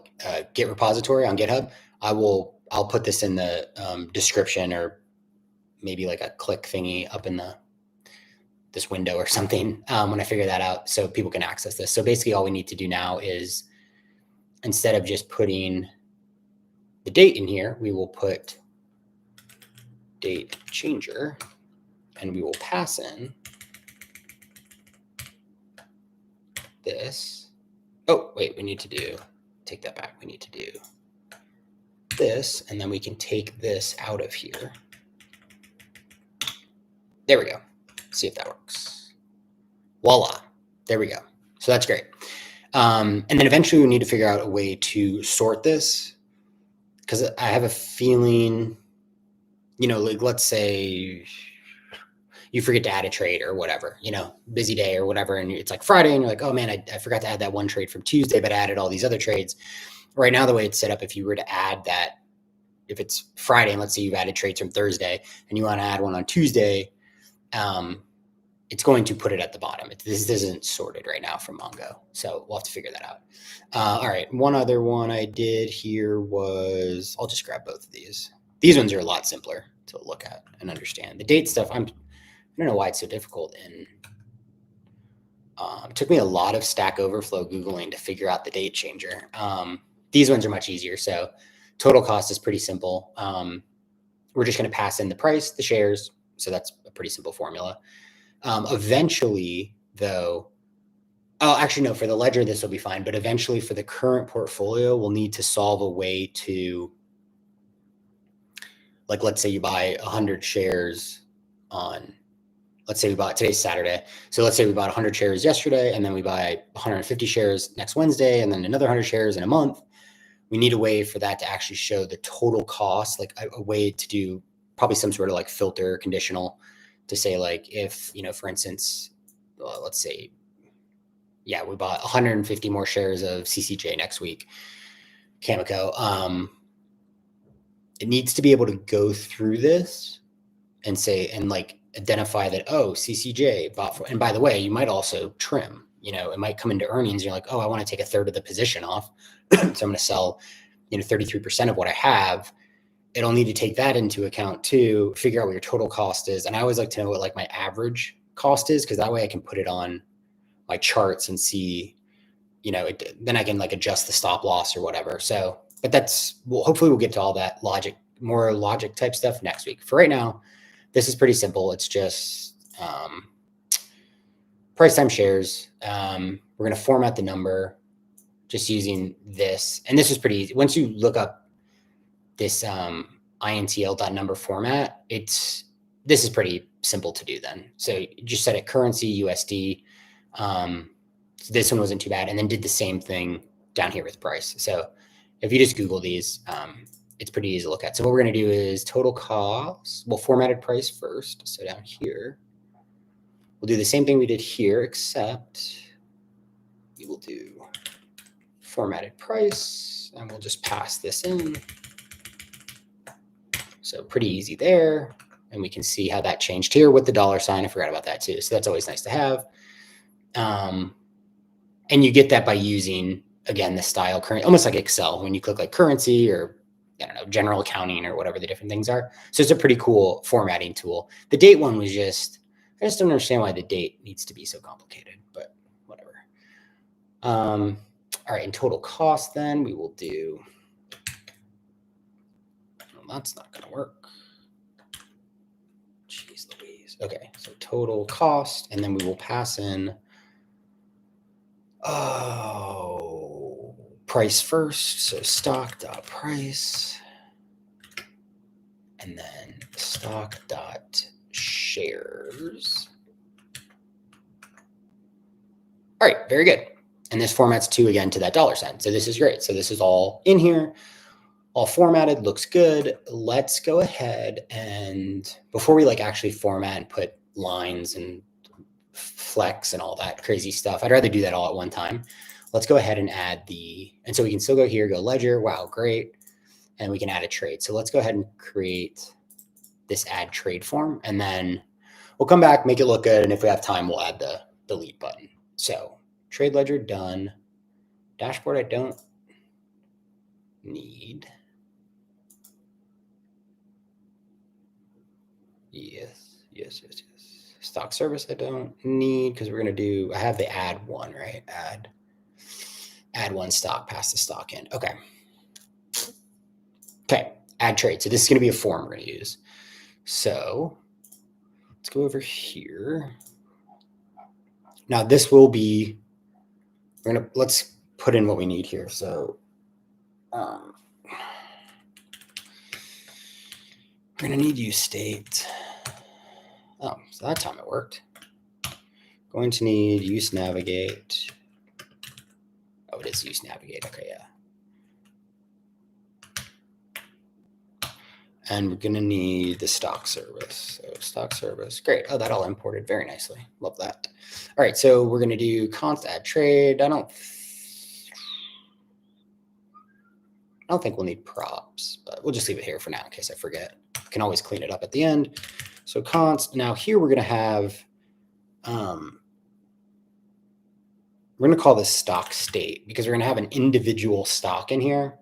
Speaker 1: Git repository on GitHub. I'll put this in the description or maybe like a click thingy up in this window or something when I figure that out so people can access this. So basically all we need to do now is instead of just putting the date in here, we will put date changer and we will pass in this. Oh, wait, we need to take that back. We need to do this, and then we can take this out of here. There we go. See if that works. Voila. There we go. So that's great. And then eventually we need to figure out a way to sort this because I have a feeling, like let's say you forget to add a trade or whatever, busy day or whatever. And it's like Friday and you're like, oh man, I forgot to add that one trade from Tuesday, but I added all these other trades. Right now, the way it's set up, if you were to add that, if it's Friday and let's say you've added trades from Thursday and you want to add one on Tuesday, it's going to put it at the bottom. This isn't sorted right now from Mongo. So we'll have to figure that out. All right. One other one I did here was, I'll just grab both of these. These ones are a lot simpler to look at and understand. The date stuff, I don't know why it's so difficult. And it took me a lot of Stack Overflow Googling to figure out the date changer. These ones are much easier. So total cost is pretty simple. We're just going to pass in the price, the shares. So that's a pretty simple formula. Eventually, though, actually, no, for the ledger, this will be fine. But eventually, for the current portfolio, we'll need to solve a way to, like, let's say you buy 100 shares on, let's say we bought, today's Saturday. So let's say we bought 100 shares yesterday, and then we buy 150 shares next Wednesday, and then another 100 shares in a month. We need a way for that to actually show the total cost, like a way to do probably some sort of like filter conditional to say like if, for instance, let's say, yeah, we bought 150 more shares of CCJ next week, Cameco. It needs to be able to go through this and say, and like identify that, oh, CCJ bought for, and by the way, you might also trim, it might come into earnings. You're like, oh, I want to take a third of the position off. So I'm going to sell, 33% of what I have. It'll need to take that into account too, figure out what your total cost is. And I always like to know what like my average cost is, because that way I can put it on my charts and see, then I can like adjust the stop loss or whatever. So, but hopefully we'll get to all that more logic type stuff next week. For right now, this is pretty simple. It's just price times shares. We're going to format the number just using this. And this is pretty easy. Once you look up this intl.number format, this is pretty simple to do then. So you just set it currency, USD. So this one wasn't too bad. And then did the same thing down here with price. So if you just Google these, it's pretty easy to look at. So what we're going to do is total cost. We'll formatted price first. So down here, we'll do the same thing we did here, except we will do formatted price, and we'll just pass this in. So pretty easy there. And we can see how that changed here with the $. I forgot about that too. So that's always nice to have. And you get that by using, again, the style current, almost like Excel, when you click like currency or, I don't know, general accounting or whatever the different things are. So it's a pretty cool formatting tool. The date one was I just don't understand why the date needs to be so complicated, but whatever. All right, in total cost, then we will do, well, that's not going to work. Jeez Louise. Okay, so total cost, and then we will pass in, price first. So stock.price, and then stock.shares. All right, very good. And this formats again to that $. So this is great. So this is all in here, all formatted, looks good. Let's go ahead and before we like actually format and put lines and flex and all that crazy stuff, I'd rather do that all at one time. Let's go ahead and add and so we can still go here, go ledger. Wow, great. And we can add a trade. So let's go ahead and create this add trade form, and then we'll come back, make it look good. And if we have time, we'll add the delete button. So trade ledger done. Dashboard I don't need. Yes. Stock service I don't need, because we're going to do, I have the add one, right? Add one stock, pass the stock in. Okay, add trade. So this is going to be a form we're going to use. So let's go over here. Now this will be, let's put in what we need here. So we're going to need use state. Oh, so that time it worked. Going to need use navigate. Oh, it is use navigate. Okay, yeah. And we're going to need the stock service. So stock service, great. Oh, that all imported very nicely. Love that. All right, so we're going to do const add trade. I don't think we'll need props, but we'll just leave it here for now in case I forget. Can always clean it up at the end. So const, now here we're going to have, we're going to call this stock state, because we're going to have an individual stock in here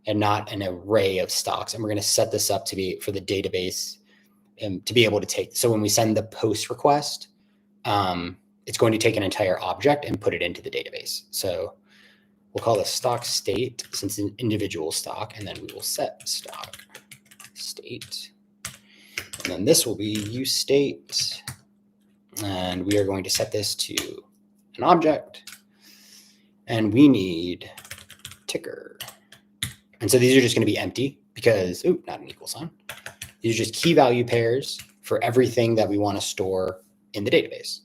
Speaker 1: and not an array of stocks. And we're going to set this up to be for the database and to be able to take. So when we send the post request, it's going to take an entire object and put it into the database. So we'll call this stock state since it's an individual stock, and then we will set stock state. And then this will be use state. And we are going to set this to an object. And we need ticker. And so these are just going to be empty because, not an equal sign. These are just key value pairs for everything that we want to store in the database.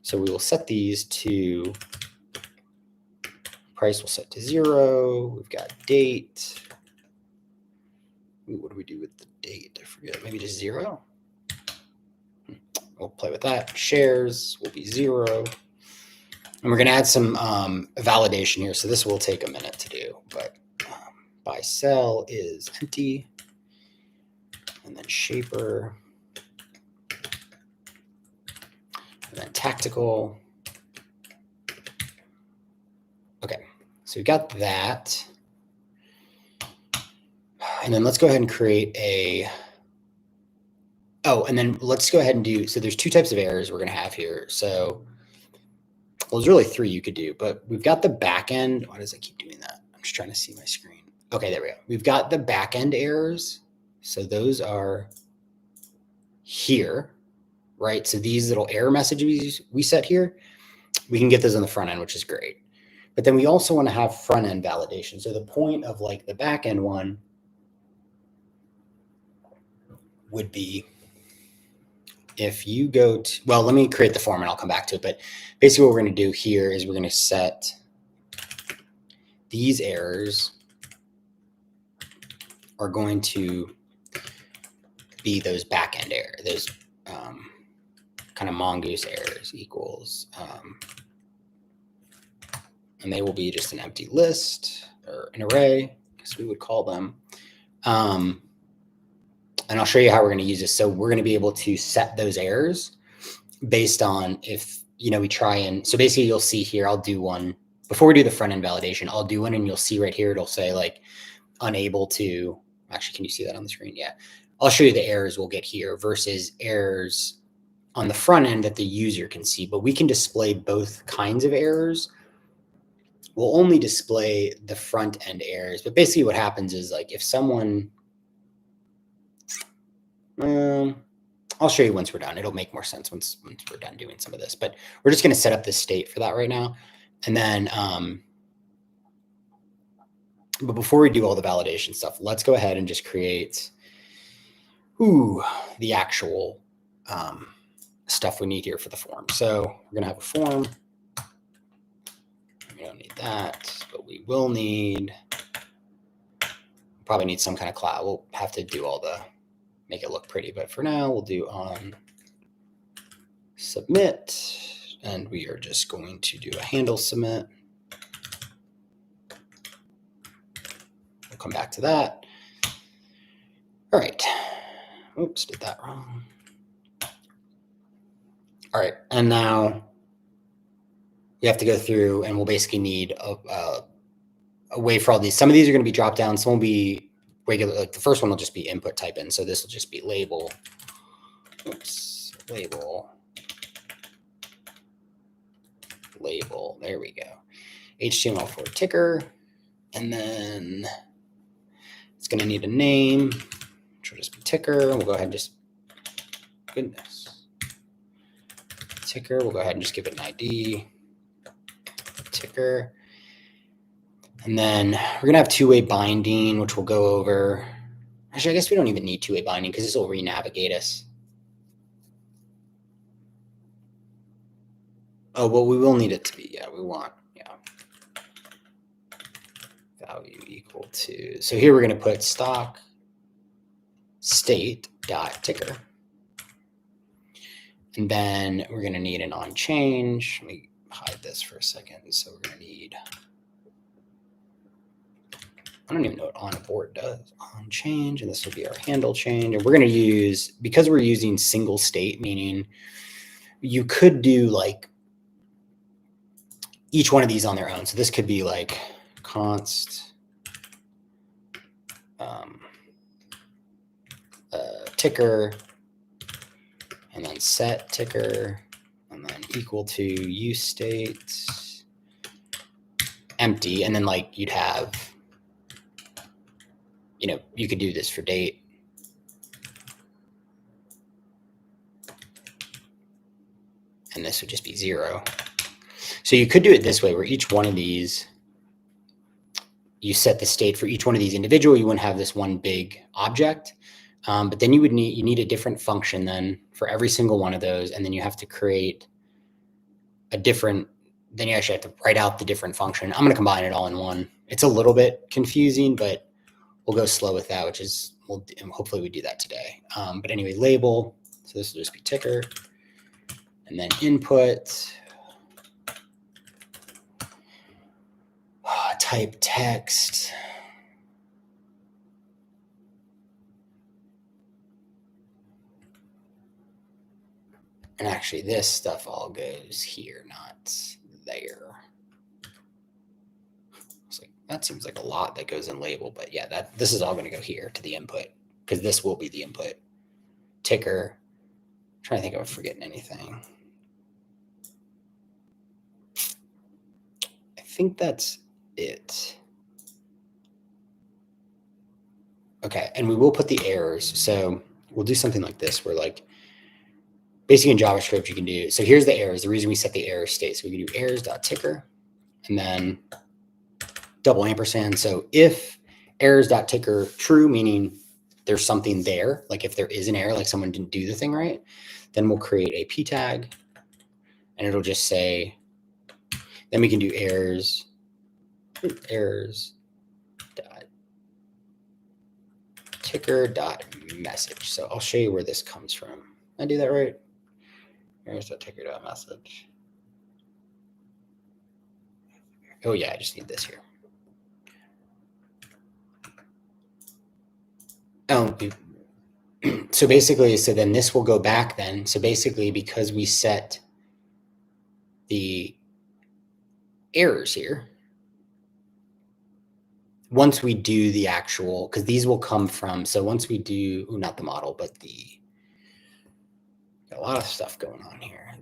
Speaker 1: So we will set these to price will set to 0. We've got date. What do we do with the date? I forget. Maybe just 0. we'll play with that. Shares will be 0. And we're going to add some validation here. So this will take a minute to do, but buy sell is empty. And then shaper. And then tactical. Okay, so we got that. And then let's go ahead and create a, and then let's go ahead and do, so there's 2 types of errors we're going to have here. So, well, there's really 3 you could do, but we've got the backend. Why does it keep doing that? I'm just trying to see my screen. Okay, there we go. We've got the backend errors. So those are here, right? So these little error messages we set here, we can get those on the front end, which is great. But then we also want to have front end validation. So the point of like the backend one would be if you go to, well, let me create the form and I'll come back to it. But basically what we're going to do here is we're going to set these errors are going to be those backend errors, those kind of mongoose errors equals, and they will be just an empty list or an array, I guess we would call them. And I'll show you how we're going to use this. So we're going to be able to set those errors based on if, we try and, so basically you'll see here, I'll do one, before we do the front end validation, I'll do one and you'll see right here, it'll say like unable to, actually, can you see that on the screen? Yeah. I'll show you the errors we'll get here versus errors on the front end that the user can see, but we can display both kinds of errors. We'll only display the front end errors, but basically what happens is like if someone, I'll show you once we're done. It'll make more sense once we're done doing some of this, but we're just going to set up this state for that right now. And then, but before we do all the validation stuff, let's go ahead and just create, the actual stuff we need here for the form. So we're going to have a form. We don't need that, but we will need, probably need some kind of class. We'll have to do all the, make it look pretty, but for now we'll do on submit, and we are just going to do a handle submit. We'll come back to that. All right. Oops, did that wrong. All right, and now we have to go through and we'll basically need a way for all these. Some of these are going to be drop down. Some will be regular, like the first one will just be input type in. So this will just be label, label, there we go. HTML4 ticker. And then it's going to need a name, which will just be ticker. We'll go ahead and just, goodness. Ticker, we'll go ahead and just give it an ID. Ticker. And then we're going to have two-way binding, which we'll go over. Actually, I guess we don't even need two-way binding because this will re-navigate us. Oh, well, we will need it to be, yeah, we want, yeah. Value equal to, so here we're going to put stock state dot ticker. And then we're going to need an on change. Let me hide this for a second. So we're going to need, I don't even know what on abort does. On change, and this will be our handle change. And we're going to use, because we're using single state, meaning you could do like each one of these on their own. So this could be like const ticker, and then set ticker, and then equal to use state empty, and then like you'd have, you know, you could do this for date. And this would just be 0. So you could do it this way, where each one of these, you set the state for each one of these individual. You wouldn't have this one big object, but then you need a different function then for every single one of those, and then you have to create a different. Then you actually have to write out the different function. I'm going to combine it all in one. It's a little bit confusing, but we'll go slow with that, which is hopefully we do that today. But anyway, label. So this will just be ticker. and then input, type text. And actually this stuff all goes here, not there. It's like, that seems like a lot that goes in label, but yeah, this is all going to go here to the input because this will be the input. Ticker. I'm trying to think if I'm forgetting anything. I think that's it. Okay, and we will put the errors. So we'll do something like this where like basically in JavaScript you can do, so here's the errors, the reason we set the error state. So we can do errors.ticker and then double ampersand. So if errors.ticker true, meaning there's something there, like if there is an error, like someone didn't do the thing right, then we'll create a p tag and it'll just say, then we can do errors dot ticker dot message. So I'll show you where this comes from. I do that right? Errors dot ticker dot message. Oh yeah, I just need this here. Oh, so basically, so then this will go back then. So basically, because we set the errors here, once we do the actual, because these will come from, so once we do, not the model, but got a lot of stuff going on here.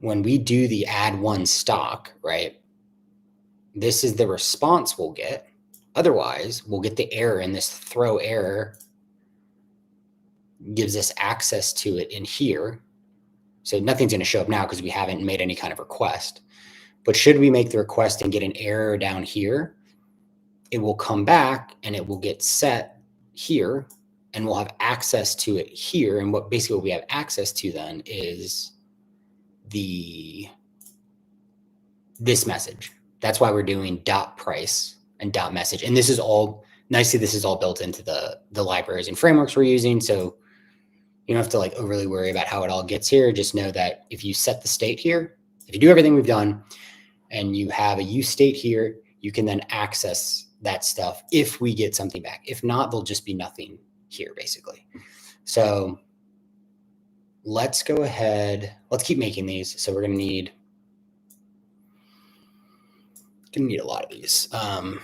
Speaker 1: When we do the add one stock, right, this is the response we'll get. Otherwise, we'll get the error, and this throw error gives us access to it in here. So nothing's going to show up now because we haven't made any kind of request. But should we make the request and get an error down here, it will come back and it will get set here, and we'll have access to it here. And what we have access to then is this message. That's why we're doing dot price and dot message. And this is all nicely, this is all built into the libraries and frameworks we're using. So you don't have to like overly worry about how it all gets here. Just know that if you set the state here, if you do everything we've done and you have a use state here, you can then access that stuff if we get something back. If not, there'll just be nothing here basically. So let's go ahead. Let's keep making these. So we're going to need a lot of these. All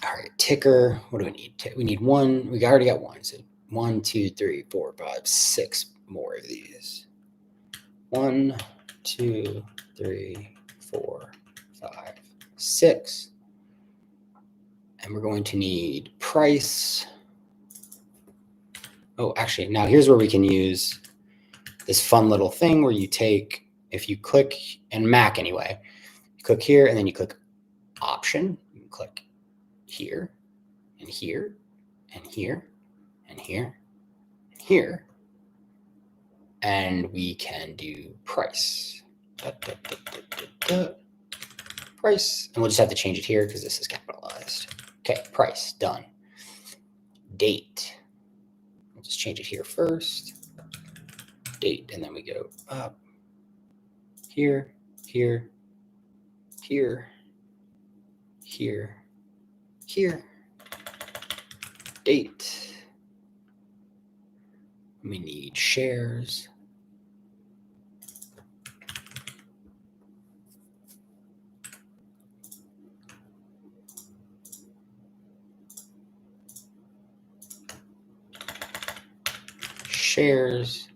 Speaker 1: right, ticker. What do we need? We need one. We already got one. So 1, 2, 3, 4, 5, 6 more of these. 1, 2, 3, 4, 5, 6. And we're going to need price. Oh, actually, now here's where we can use this fun little thing where you take, if you click, and Mac anyway, you click here and then you click option, you click here and here and here and here and here, and we can do price. Price, and we'll just have to change it here because this is capitalized. Okay, price, done. Date, we'll just change it here first. Date, and then we go up here, here, here, here, here. Date. We need shares. Shares.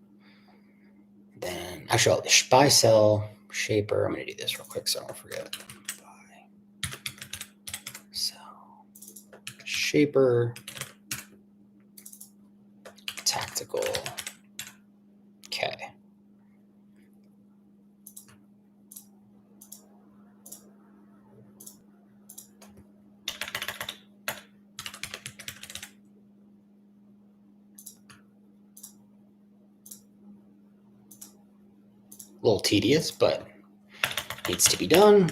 Speaker 1: Then actually, I'll buy, sell, shaper. I'm going to do this real quick so I don't forget. Buy, sell, shaper, tactical. Okay. A little tedious, but needs to be done.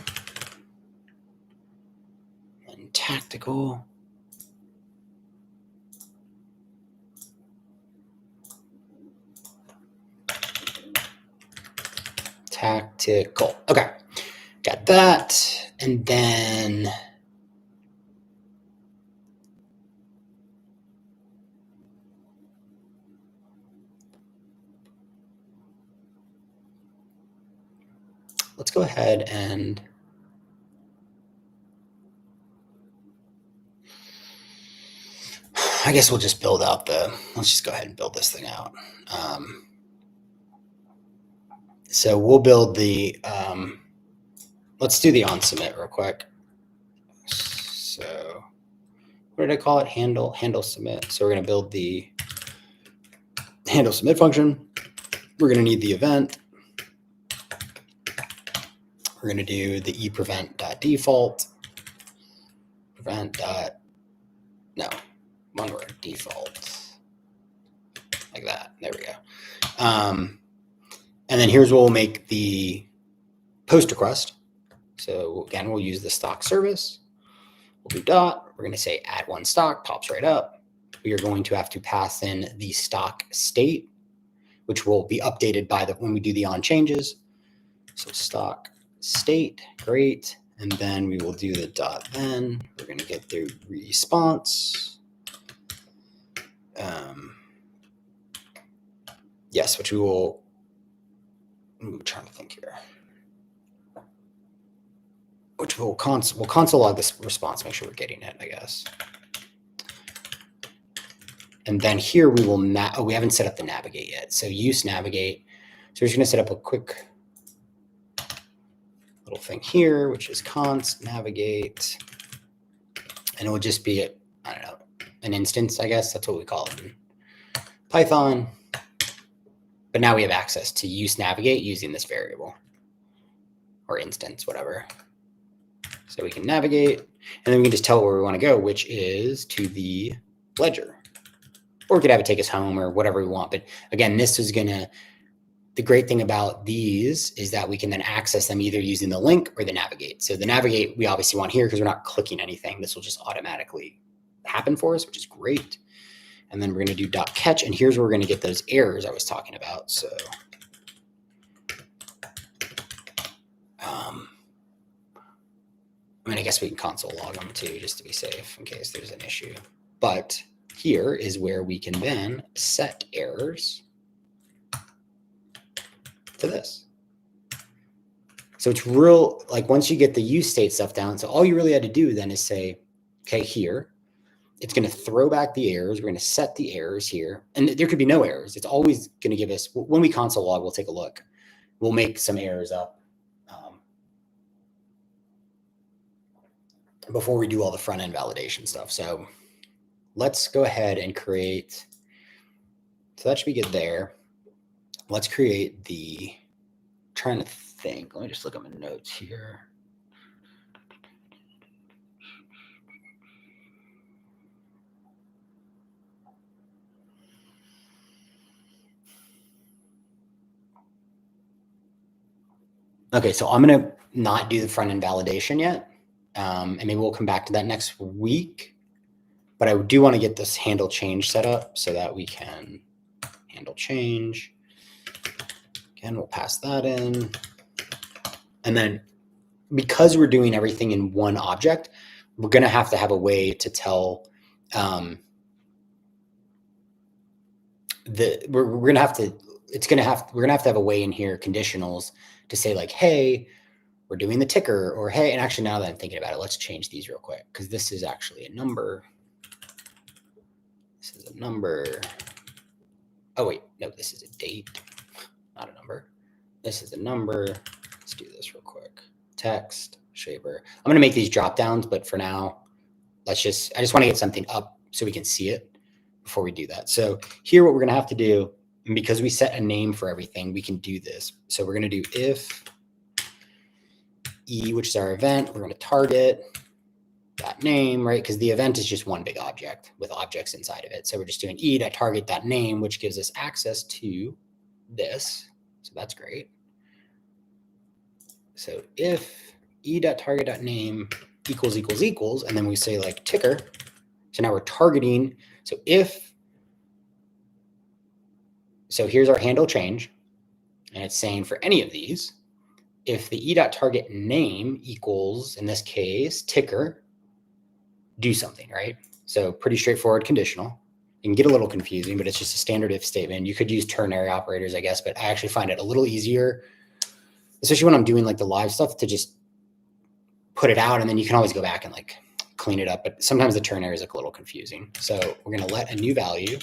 Speaker 1: And tactical. tactical. Okay, got that. And then let's go ahead and I guess we'll just build out let's just go ahead and build this thing out. So we'll build let's do the on submit real quick. So what did I call it? Handle submit. So we're going to build the handle submit function. We're going to need the event. We're going to do the ePrevent.default. One word, default. Like that. There we go. And then here's where we'll make the post request. So again, we'll use the stock service. We'll do dot. We're going to say add one stock, pops right up. We are going to have to pass in the stock state, which will be updated by when we do the on changes. So stock state, great. And then we will do the dot then. We're going to get the response. Yes, which we will, I'm trying to think here. Which we'll console log this response, make sure we're getting it, I guess. And then here we will we haven't set up the navigate yet. So use navigate. So we're just going to set up a quick little thing here, which is const navigate. And it will just be, I don't know, an instance, I guess. That's what we call it in Python. But now we have access to use navigate using this variable or instance, whatever. So we can navigate, and then we can just tell it where we want to go, which is to the ledger. Or we could have it take us home or whatever we want. But again, this is going to, the great thing about these is that we can then access them either using the link or the navigate. So the navigate we obviously want here because we're not clicking anything. This will just automatically happen for us, which is great. And then we're going to do dot catch, and here's where we're going to get those errors I was talking about. So I mean, I guess we can console log them too, just to be safe in case there's an issue. But here is where we can then set errors to this. So it's real, like once you get the use state stuff down, so all you really had to do then is say, okay, here, it's going to throw back the errors. We're going to set the errors here. And there could be no errors. It's always going to give us, when we console log, we'll take a look. We'll make some errors up before we do all the front end validation stuff. So let's go ahead and create, so that should be good there. Let's create the, trying to think, let me just look at my notes here. Okay, so I'm going to not do the front end validation yet. And maybe we'll come back to that next week. But I do want to get this handle change set up so that we can handle change. Again, we'll pass that in. And then because we're doing everything in one object, we're going to have a way to tell we're going to have to have a way in here, conditionals, to say like, hey, we're doing the ticker, or hey, and actually now that I'm thinking about it, let's change these real quick because this is actually a number. This is a number. Oh wait, no, this is a date, not a number. This is a number. Let's do this real quick. Text, shaper. I'm going to make these drop downs, but for now, I just want to get something up so we can see it before we do that. So here, what we're going to have to do, and because we set a name for everything, we can do this. So we're going to do if E, which is our event, we're going to target that name, right? Because the event is just one big object with objects inside of it. So we're just doing E.target that name, which gives us access to this. So that's great. So if E.target.name equals, and then we say like ticker. So now we're targeting. So here's our handle change, and it's saying for any of these, if the e.target name equals, in this case, ticker, do something, right? So pretty straightforward conditional. It can get a little confusing, but it's just a standard if statement. You could use ternary operators, I guess, but I actually find it a little easier, especially when I'm doing like the live stuff, to just put it out, and then you can always go back and like clean it up. But sometimes the ternary is like a little confusing. So we're going to let a new value,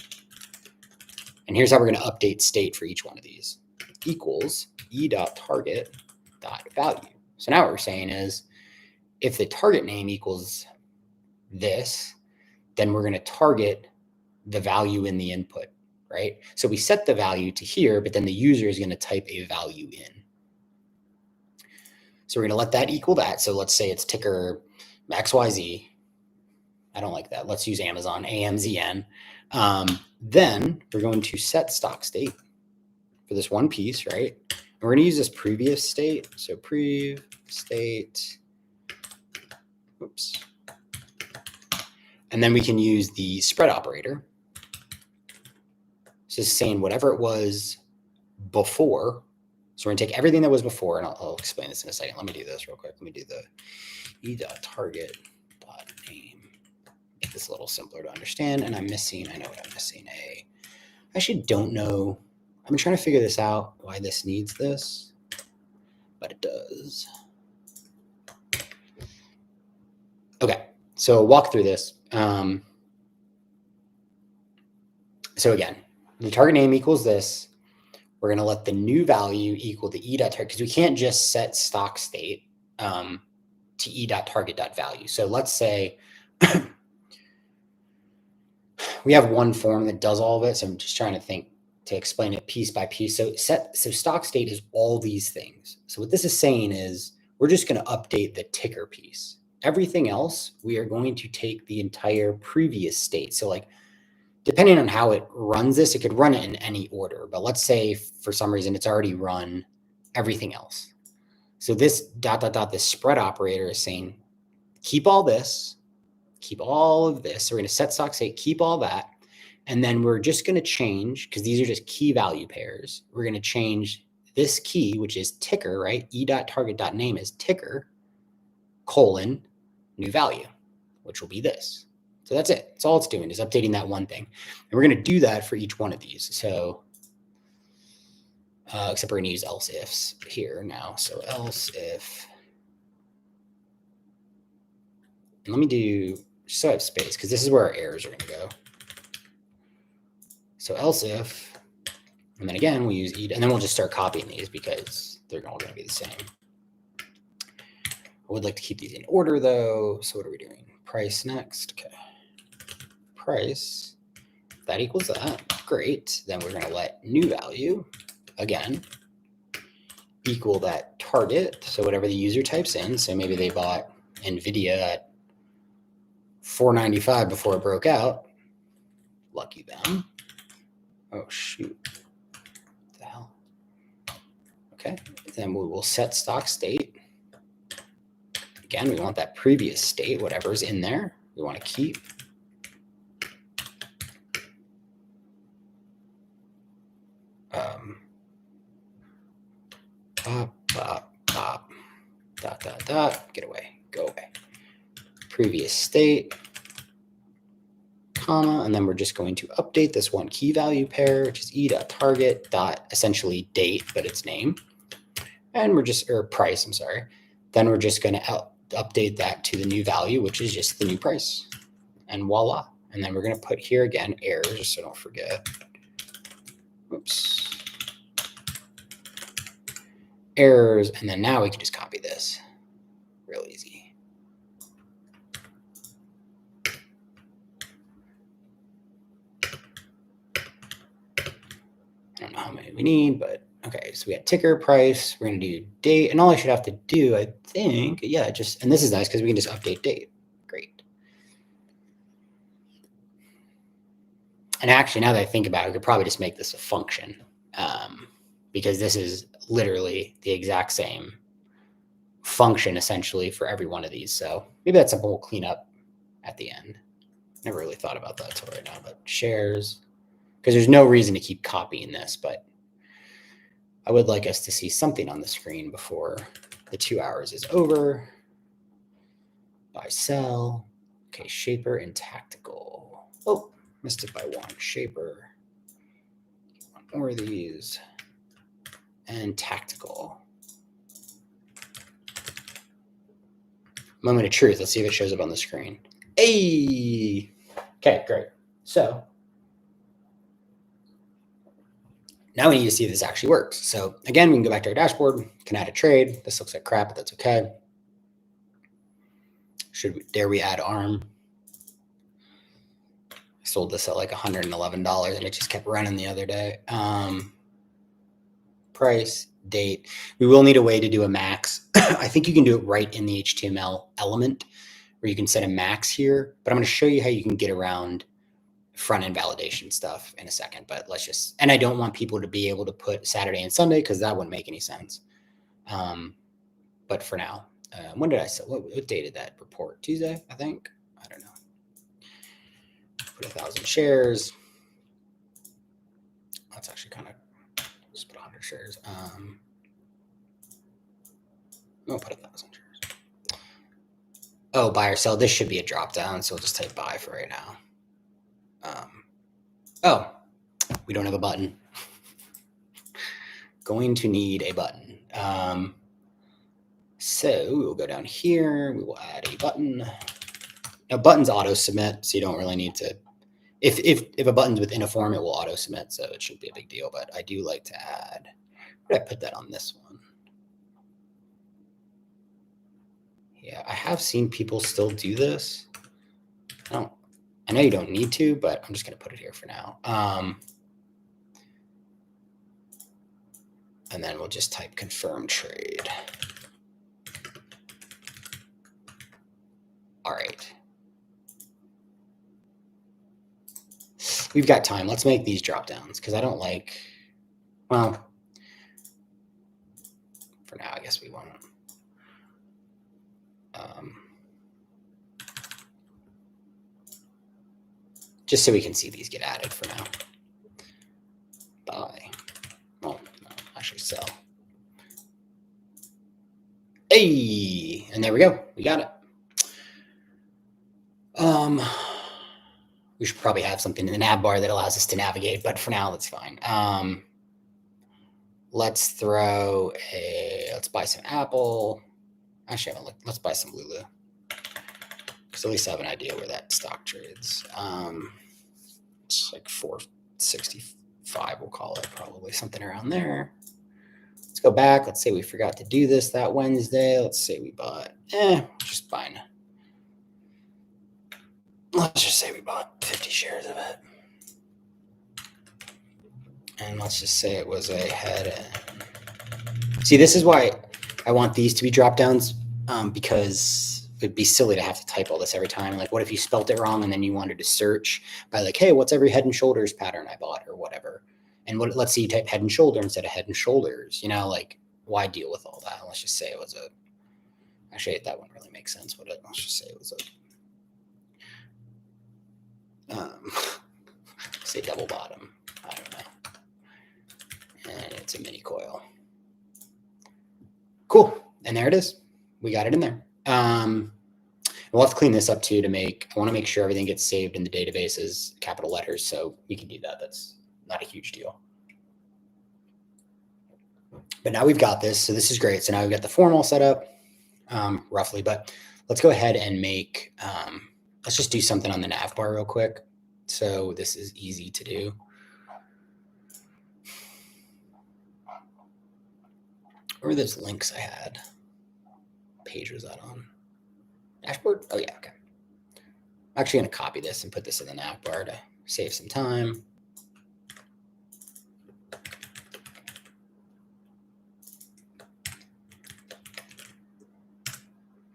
Speaker 1: and here's how we're going to update state for each one of these, equals e.target.value. So now what we're saying is, if the target name equals this, then we're going to target the value in the input, right? So we set the value to here, but then the user is going to type a value in. So we're going to let that equal that. So let's say it's ticker XYZ. I don't like that. Let's use Amazon, AMZN. Then we're going to set stock state for this one piece, right? And we're going to use this previous state. So prev state, oops. And then we can use the spread operator. So it's saying whatever it was before. So we're going to take everything that was before, and I'll explain this in a second. Let me do this real quick. Let me do the e.target.name. Make this a little simpler to understand. And I'm missing, I know what I'm missing, I actually don't know. I've been trying to figure this out, why this needs this, but it does. Okay, so walk through this. So again, the target name equals this. We're going to let the new value equal the e.target, because we can't just set stock state to e.target.value. So let's say we have one form that does all of it. So I'm just trying to think to explain it piece by piece. So stock state is all these things. So what this is saying is we're just going to update the ticker piece. Everything else, we are going to take the entire previous state. So like, depending on how it runs this, it could run it in any order. But let's say for some reason it's already run everything else. So this ... this spread operator is saying, keep all this, keep all of this. So we're going to set stock state, keep all that. And then we're just going to change, because these are just key value pairs. We're going to change this key, which is ticker, right? e.target.name is ticker, colon, new value, which will be this. So that's it. That's all it's doing, is updating that one thing. And we're going to do that for each one of these. So, except we're going to use else ifs here now. So else if, and let me do, so I have space, because this is where our errors are going to go. So else if, and then again, we use and then we'll just start copying these because they're all going to be the same. I would like to keep these in order though. So what are we doing? Price next. Okay. Price, that equals that. Great. Then we're going to let new value, again, equal that target. So whatever the user types in. So maybe they bought NVIDIA at $495 before it broke out. Lucky them. Oh, shoot. What the hell? Okay. Then we will set stock state. Again, we want that previous state, whatever's in there, we want to keep. Get away, go away. Previous state, comma, and then we're just going to update this one key value pair, which is e.target dot essentially date, but it's name. And we're just, or price, I'm sorry. Then we're just going to update that to the new value, which is just the new price. And voila. And then we're going to put here again errors, so don't forget. Oops. Errors, and then now we can just copy this. Real easy. I don't know how many we need, but okay, so we got ticker, price, we're going to do date, and all I should have to do, I think, yeah, just, and this is nice because we can just update date. Great. And actually, now that I think about it, we could probably just make this a function because this is literally the exact same function essentially for every one of these. So maybe that's something we'll clean up at the end. Never really thought about that till right now, but shares, because there's no reason to keep copying this, but I would like us to see something on the screen before the 2 hours is over. Buy, sell. Okay, shaper and tactical. Oh, missed it by one. Shaper. One more of these. And tactical. Moment of truth. Let's see if it shows up on the screen. Hey! Okay, great. So now we need to see if this actually works. So again, we can go back to our dashboard, can add a trade. This looks like crap, but that's okay. Dare we add ARM? I sold this at like $111 and it just kept running the other day. Price, date. We will need a way to do a max. I think you can do it right in the HTML element where you can set a max here, but I'm going to show you how you can get around front-end validation stuff in a second, but let's just, and I don't want people to be able to put Saturday and Sunday because that wouldn't make any sense. But for now, when did I sell? What day did that report? Tuesday, I think. I don't know. Put 1,000 shares. That's actually kind of, just put 100 shares. We'll put 1,000 shares. Oh, buy or sell. This should be a drop down, so we'll just type buy for right now. Oh, we don't have a button. Going to need a button. So we'll go down here. We will add a button. Now buttons auto submit, so you don't really need to. If a button's within a form, it will auto submit, so it shouldn't be a big deal. But I do like to add. Where did I put that on this one? Yeah, I have seen people still do this. I know you don't need to, but I'm just going to put it here for now. And then we'll just type confirm trade. All right. We've got time. Let's make these drop downs because I don't like, well, for now, I guess we won't. Just so we can see these get added for now. Buy. Oh, no, actually sell. Hey, and there we go. We got it. We should probably have something in the nav bar that allows us to navigate, but for now, that's fine. Let's buy some Apple. Actually, let's buy some Lulu. Because at least I have an idea where that stock trades. It's like 465, we'll call it, probably something around there. Let's go back. Let's say we forgot to do this that Wednesday. Let's say we bought, just buying. Let's just say we bought 50 shares of it. And let's just say it was a head in. See, this is why I want these to be drop downs, because it'd be silly to have to type all this every time. Like, what if you spelt it wrong and then you wanted to search by like, hey, what's every head and shoulders pattern I bought or whatever? And let's say you type head and shoulder instead of head and shoulders, like, why deal with all that? Let's just say it was actually, that wouldn't really make sense, would it? Let's just say it was say double bottom. I don't know. And it's a mini coil. Cool. And there it is. We got it in there. We'll have to clean this up too I want to make sure everything gets saved in the database as capital letters. So we can do that. That's not a huge deal. But now we've got this. So this is great. So now we've got the form all set up, roughly. But let's go ahead and make, let's just do something on the nav bar real quick. So this is easy to do. Where were those links I had? Page was that on? Dashboard? Oh, yeah, okay. I'm actually going to copy this and put this in the nav bar to save some time.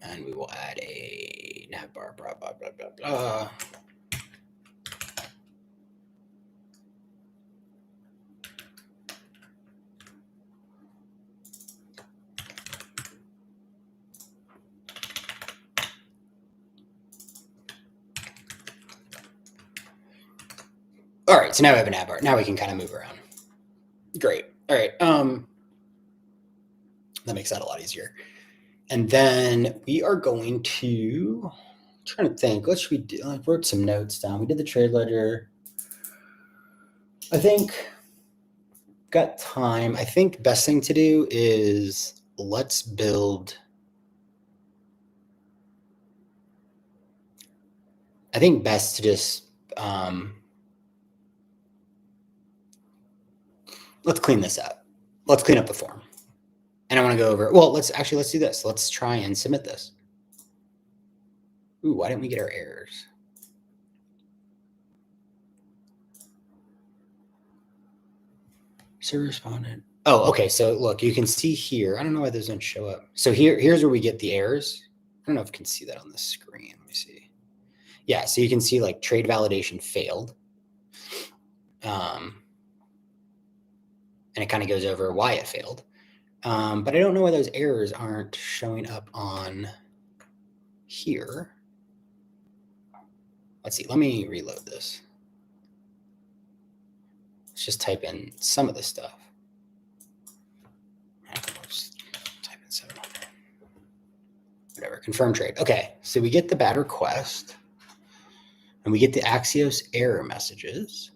Speaker 1: And we will add a nav bar, blah, blah, blah, blah, blah. All right, so now we have a nav bar. Now we can kind of move around. Great. All right. That makes that a lot easier. And then we are going to, I'm trying to think, what should we do? I wrote some notes down. We did the trade ledger. I think got time. I think best thing to do is let's build. I think best to just, let's clean this up. Let's clean up the form. And I want to go over, well, let's do this. Let's try and submit this. Ooh, why didn't we get our errors? Server responded. Oh, okay. So look, you can see here. I don't know why those don't show up. So here's where we get the errors. I don't know if you can see that on the screen. Let me see. Yeah, so you can see like trade validation failed. And it kind of goes over why it failed. But I don't know why those errors aren't showing up on here. Let's see. Let me reload this. Let's just type in some of this stuff. Type in 700. Whatever. Confirm trade. Okay. So we get the bad request. And we get the Axios error messages.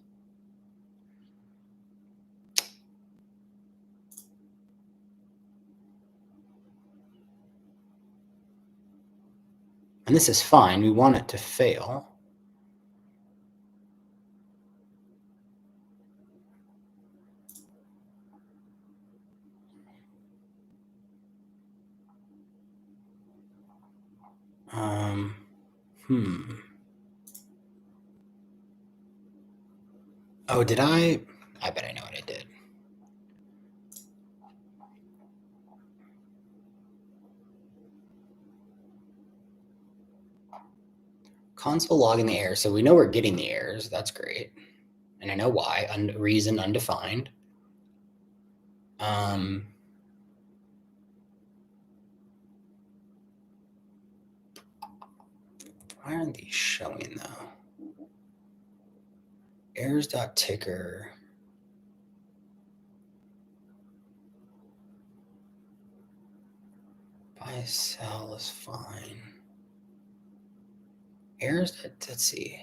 Speaker 1: And this is fine. We want it to fail. Oh, did I? I bet I know what I did. Console logging the error. So we know we're getting the errors. That's great. And I know why. Reason undefined. Why aren't these showing though? Errors.ticker. Buy, sell is fine. Errors, let's see.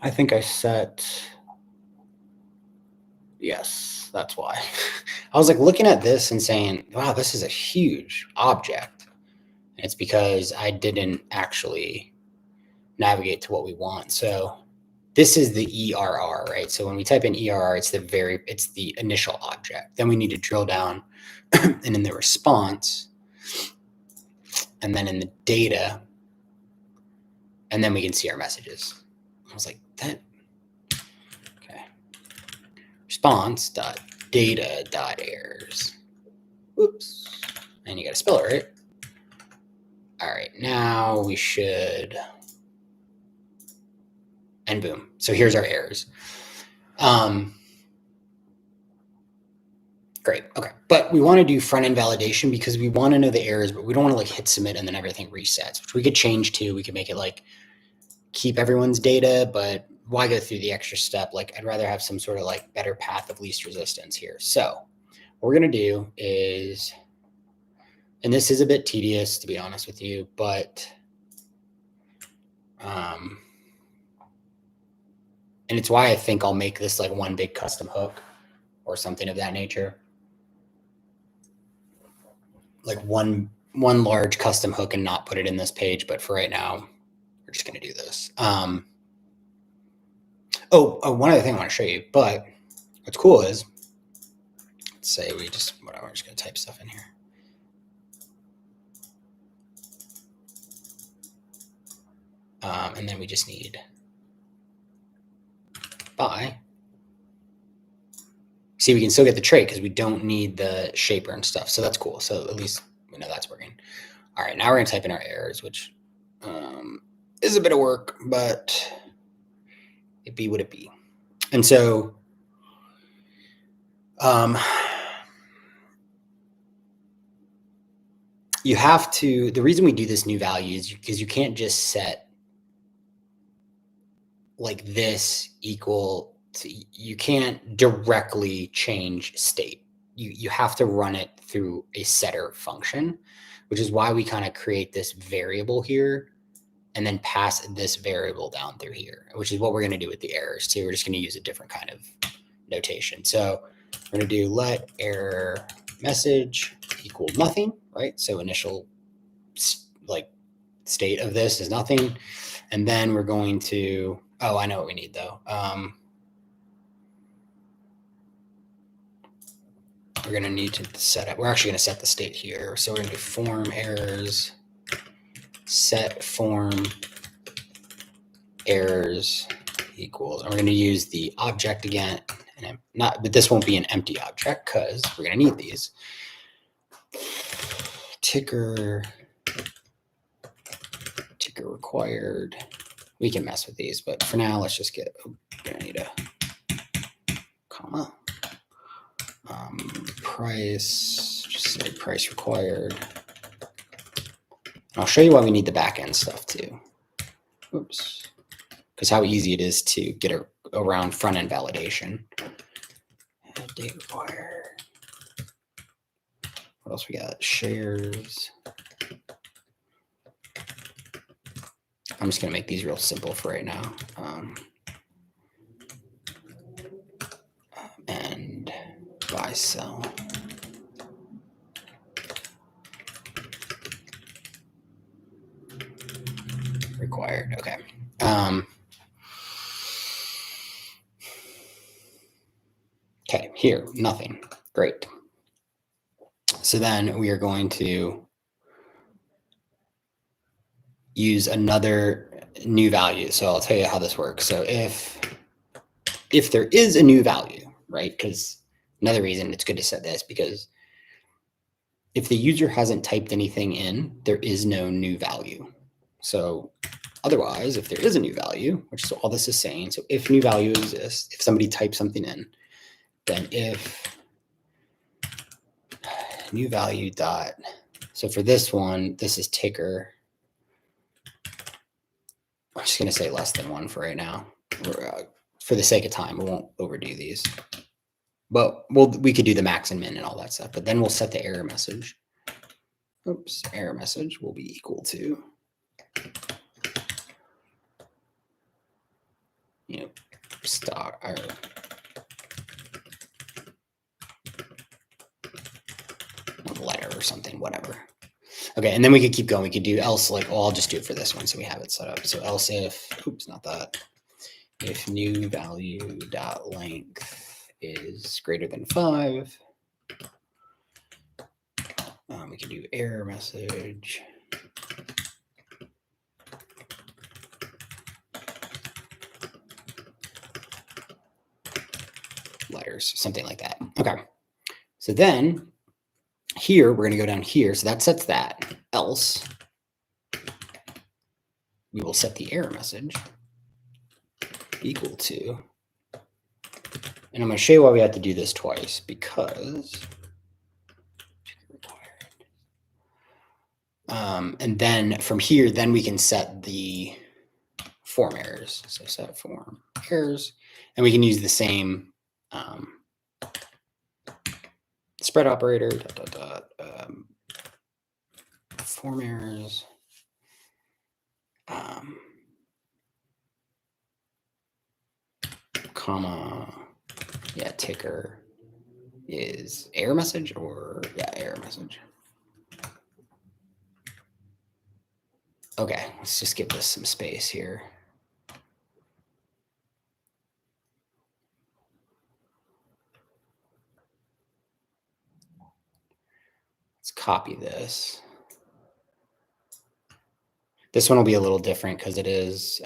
Speaker 1: I think I set, yes, that's why. I was like looking at this and saying, wow, this is a huge object. And it's because I didn't actually navigate to what we want. So this is the ERR, right? So when we type in ERR, it's the initial object. Then we need to drill down and in the response, and then in the data, and then we can see our messages. I was like, that, okay. Response.data.errors. Oops. And you got to spell it, right? All right, now we should, and boom. So here's our errors. Great, okay. But we want to do front-end validation because we want to know the errors, but we don't want to like hit submit and then everything resets, which we could change to. We could make it like keep everyone's data, but why go through the extra step? Like I'd rather have some sort of like better path of least resistance here. So what we're going to do is, and this is a bit tedious to be honest with you, but, and it's why I think I'll make this like one big custom hook or something of that nature. Like one large custom hook and not put it in this page. But for right now, we're just going to do this. One other thing I want to show you, but what's cool is, let's say we just, whatever, I'm just going to type stuff in here. And then we just need by. See, we can still get the trait because we don't need the shaper and stuff. So that's cool. So at least we know that's working. All right, now we're going to type in our errors, which is a bit of work, but it be what it be. And so you have to, the reason we do this new value is because you can't just set like this equal to, you can't directly change state. You have to run it through a setter function, which is why we kind of create this variable here and then pass this variable down through here, which is what we're going to do with the errors too. We're just going to use a different kind of notation. So we're going to do let error message equal nothing, right? So initial like state of this is nothing. And then we're going to, oh, I know what we need though. We're going to need to set it. We're actually going to set the state here. So we're going to do form errors, set form errors equals, and we're going to use the object again, and not, but this won't be an empty object because we're going to need these. Ticker required. We can mess with these, but for now, let's just get, we're going to need a comma. Price, just say price required. I'll show you why we need the backend stuff too. Oops. Because how easy it is to get around front-end validation. Date required. What else we got? Shares. I'm just going to make these real simple for right now. And buy, sell. Required. Okay. Okay, here, nothing. Great. So then we are going to use another new value. So I'll tell you how this works. So if there is a new value, right? Because another reason it's good to set this, because if the user hasn't typed anything in, there is no new value. So otherwise, if there is a new value, which is all this is saying, so if new value exists, if somebody types something in, then if new value dot, so for this one, this is ticker. I'm just going to say less than 1 for right now. For the sake of time, we won't overdo these. But we could do the max and min and all that stuff. But then we'll set the error message. Oops, error message will be equal to, star or letter or something, whatever. Okay, and then we could keep going. We could do else, like, oh, I'll just do it for this one so we have it set up. So else if, oops, not that. If new value dot length is greater than 5, we can do error message. Letters, something like that. Okay. So then here, we're going to go down here. So that sets that. Else, we will set the error message equal to, and I'm going to show you why we have to do this twice, because and then from here, then we can set the form errors. So set form errors, and we can use the same spread operator, form errors, comma, yeah, ticker is error message, or yeah, error message. Okay, let's just give this some space here. Let's copy this. This one will be a little different because it is,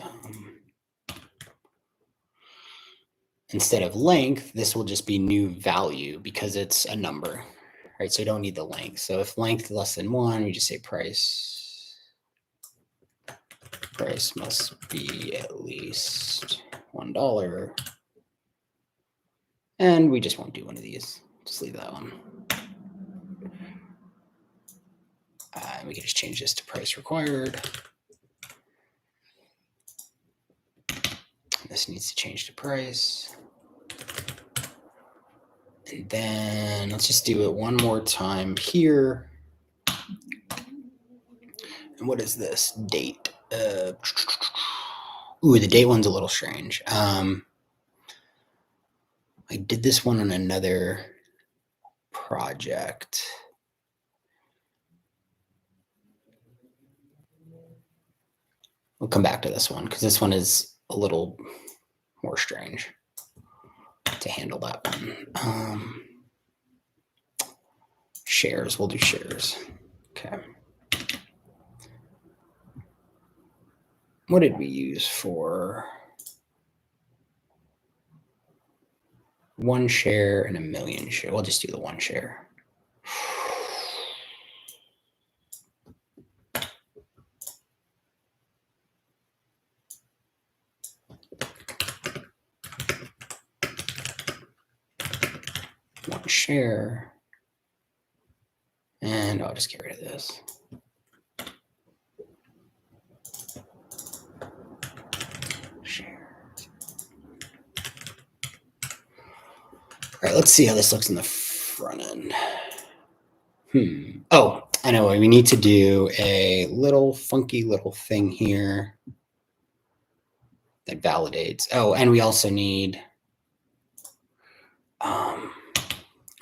Speaker 1: instead of length, this will just be new value because it's a number, right? So you don't need the length. So if length is less than 1, we just say price must be at least $1. And we just won't do one of these. Just leave that one. We can just change this to price required. This needs to change to price. And then let's just do it one more time here. And what is this? Date. Ooh, the date one's a little strange. I did this one on another project. We'll come back to this one because this one is a little more strange to handle that one. Shares, we'll do shares. Okay. What did we use for 1 share and 1,000,000 share? We'll just do the 1 share. One share. And I'll just get rid of this. Share. All right, let's see how this looks in the front end. Oh, I know. We need to do a little funky little thing here that validates. Oh, and we also need,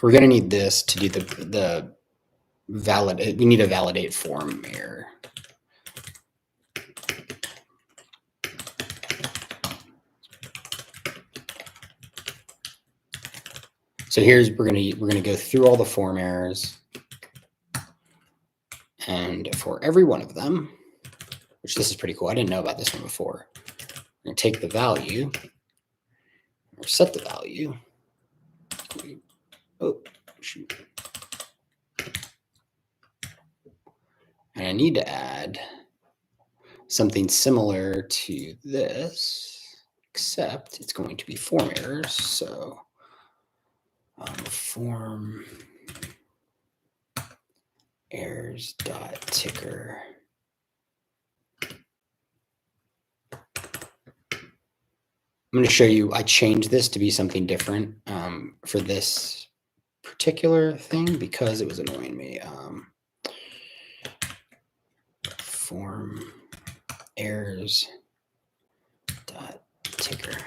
Speaker 1: we're going to need this to do the validate. We need a validate form error. So here's, we're gonna go through all the form errors, and for every one of them, which this is pretty cool. I didn't know about this one before. We're gonna take the value or set the value. Oh, shoot. And I need to add something similar to this, except it's going to be form errors. So form errors dot ticker. I'm going to show you, I changed this to be something different for this particular thing because it was annoying me. Form errors dot ticker.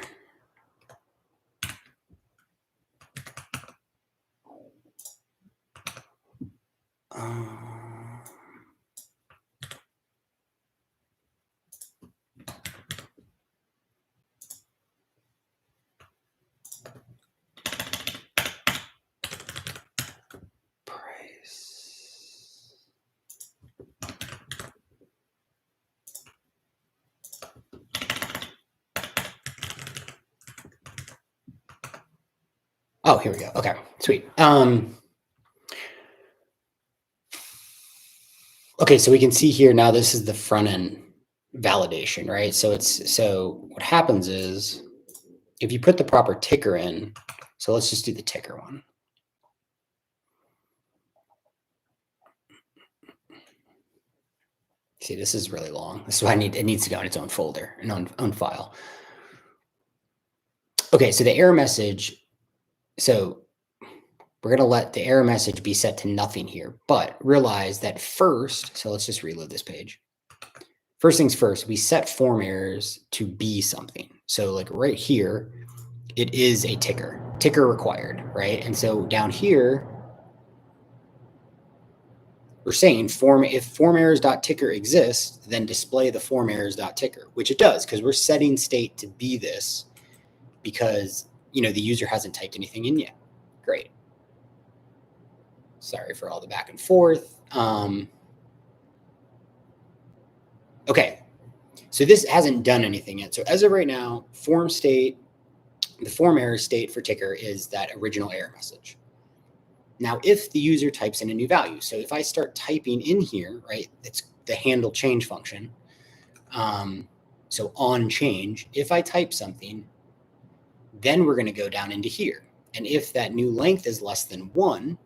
Speaker 1: Oh, here we go. Okay, sweet. Okay, so we can see here now this is the front end validation, right? So what happens is if you put the proper ticker in, so let's just do the ticker one. See, this is really long. This is why it needs to go in its own folder, an own file. Okay, so the error message, so we're going to let the error message be set to nothing here, but realize that first, so let's just reload this page. First things first, we set form errors to be something. So like right here, it is a ticker required, right? And so down here, we're saying if form errors.ticker exists, then display the form errors.ticker, which it does because we're setting state to be this because, you know, the user hasn't typed anything in yet. Great. Sorry for all the back and forth. Okay, so this hasn't done anything yet. So as of right now, form state, the form error state for ticker is that original error message. Now, if the user types in a new value, so if I start typing in here, right, it's the handleChange function. So on change, if I type something, then we're going to go down into here. And if that new length is less than 1,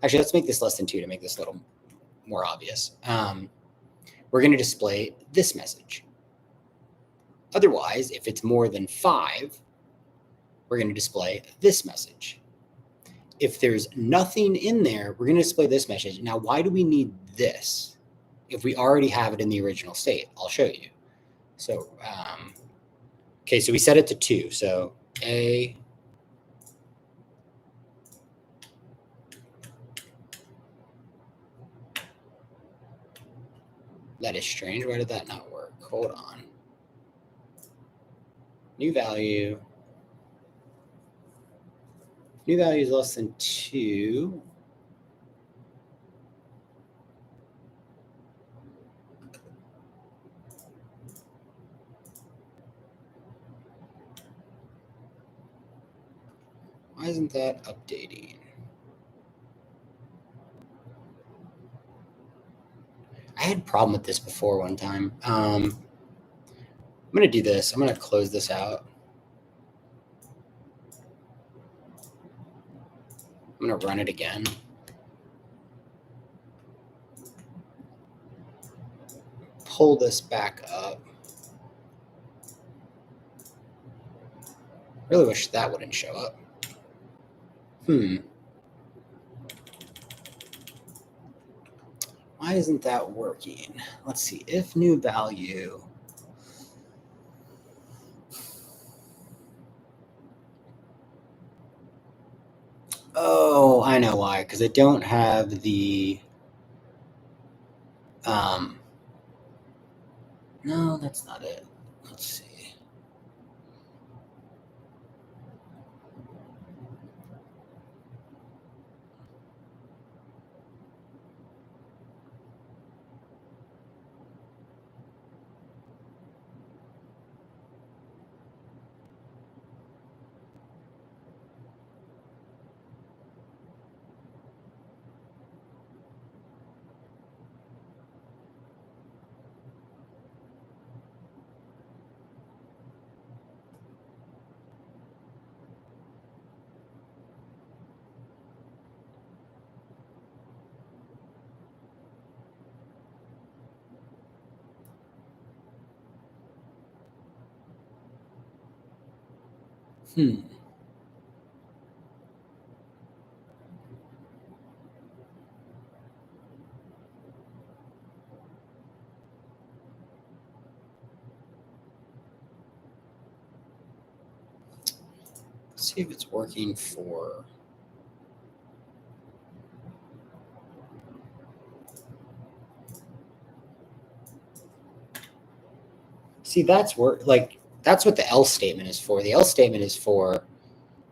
Speaker 1: actually, let's make this less than 2 to make this a little more obvious. We're going to display this message. Otherwise, if it's more than 5, we're going to display this message. If there's nothing in there, we're going to display this message. Now, why do we need this if we already have it in the original state? I'll show you. So, okay, so we set it to 2. So A, that is strange. Why did that not work? Hold on. New value. New value is less than 2. Why isn't that updating? I had a problem with this before one time. I'm going to do this. I'm going to close this out. I'm going to run it again. Pull this back up. Really wish that wouldn't show up. Why isn't that working? Let's see. If new value. Oh, I know why. Because I don't have the. No, that's not it. Let's see. Let's see if it's working for. See, that's what the else statement is for. The else statement is for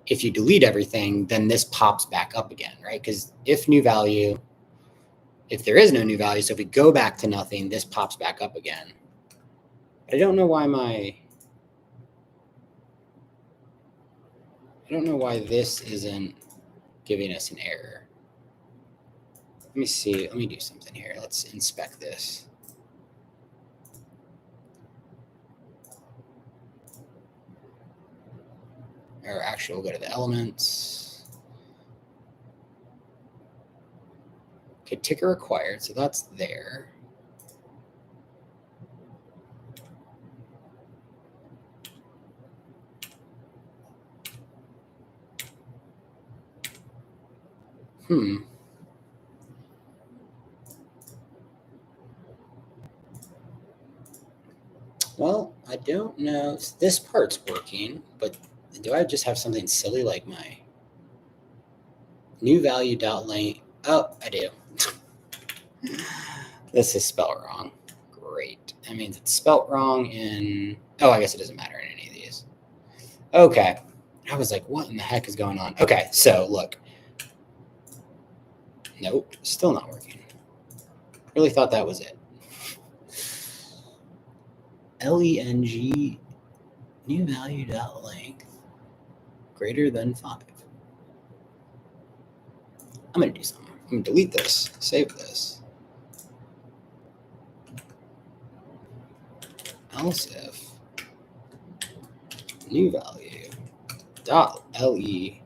Speaker 1: if you delete everything, then this pops back up again, right? Because if new value, if there is no new value, so if we go back to nothing, this pops back up again. I don't know why this isn't giving us an error. Let me see. Let me do something here. Let's inspect this. Or actually, we'll go to the elements. Okay, ticker required. So that's there. Well, I don't know. This part's working, but do I just have something silly like my new value dot length? Oh, I do. This is spelled wrong. Great. That means it's spelled wrong in. Oh, I guess it doesn't matter in any of these. Okay. I was like, what in the heck is going on? Okay, so look. Nope, still not working. Really thought that was it. .leng new value dot length greater than 5. I'm going to do something. I'm going to delete this, save this. Else if new value dot le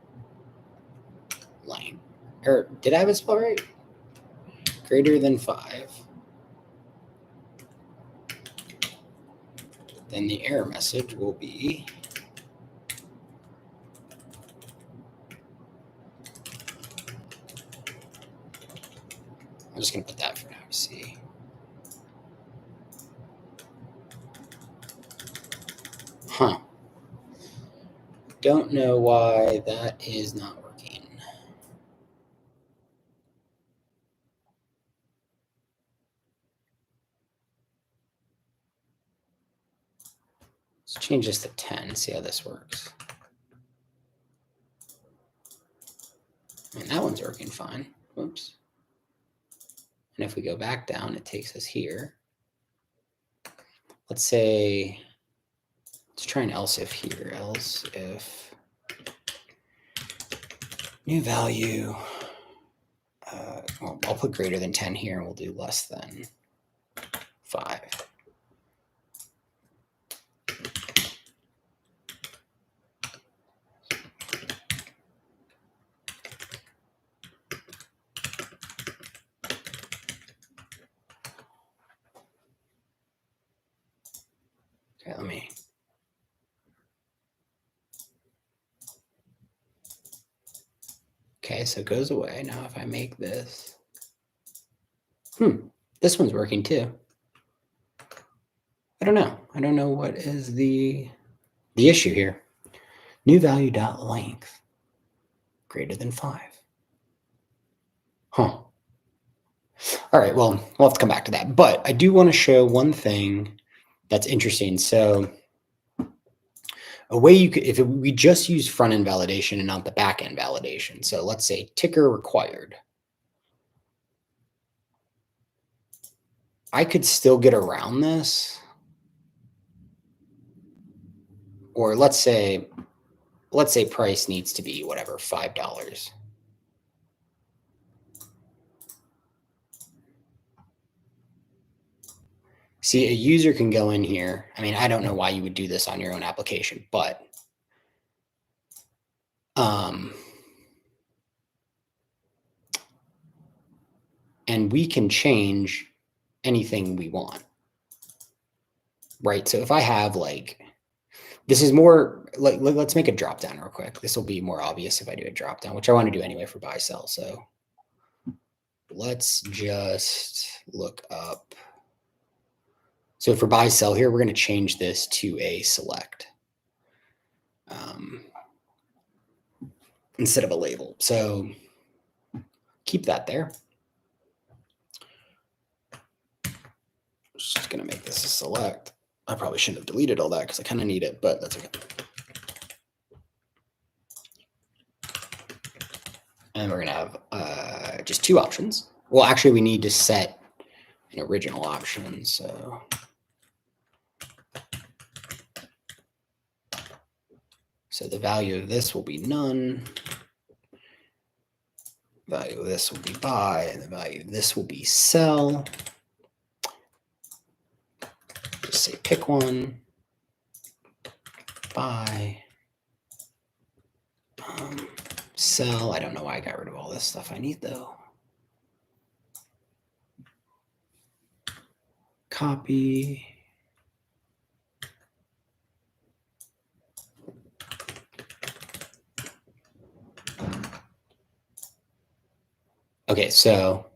Speaker 1: length, or did I have it spelled right? Greater than 5. Then the error message will be I'm just going to put that for now to see. Huh. Don't know why that is not working. Let's change this to 10, see how this works. And that one's working fine. Whoops. And if we go back down, it takes us here. Let's say, let's try an else if here. Else if new value, well, I'll put greater than 10 here and we'll do less than 5. Okay, let me. Okay, so it goes away. Now if I make this, this one's working too. I don't know. I don't know what is the issue here. New value dot length greater than 5. Huh. All right, well, we'll have to come back to that. But I do want to show one thing that's interesting. So a way you could, if we just use front-end validation and not the back-end validation. So let's say ticker required. I could still get around this. Or let's say price needs to be whatever, $5. See, a user can go in here. I mean, I don't know why you would do this on your own application, but and we can change anything we want, right? So if I have like, this is more like, let's make a drop down real quick. This will be more obvious if I do a drop down, which I want to do anyway for buy sell. So let's just look up. So for buy sell here, we're going to change this to a select instead of a label. So keep that there. Just going to make this a select. I probably shouldn't have deleted all that because I kind of need it, but that's okay. And we're going to have just 2 options. Well, actually, we need to set an original option. So the value of this will be none. Value of this will be buy, and the value of this will be sell. Just say pick one, buy, sell. I don't know why I got rid of all this stuff I need though. Copy. Okay, so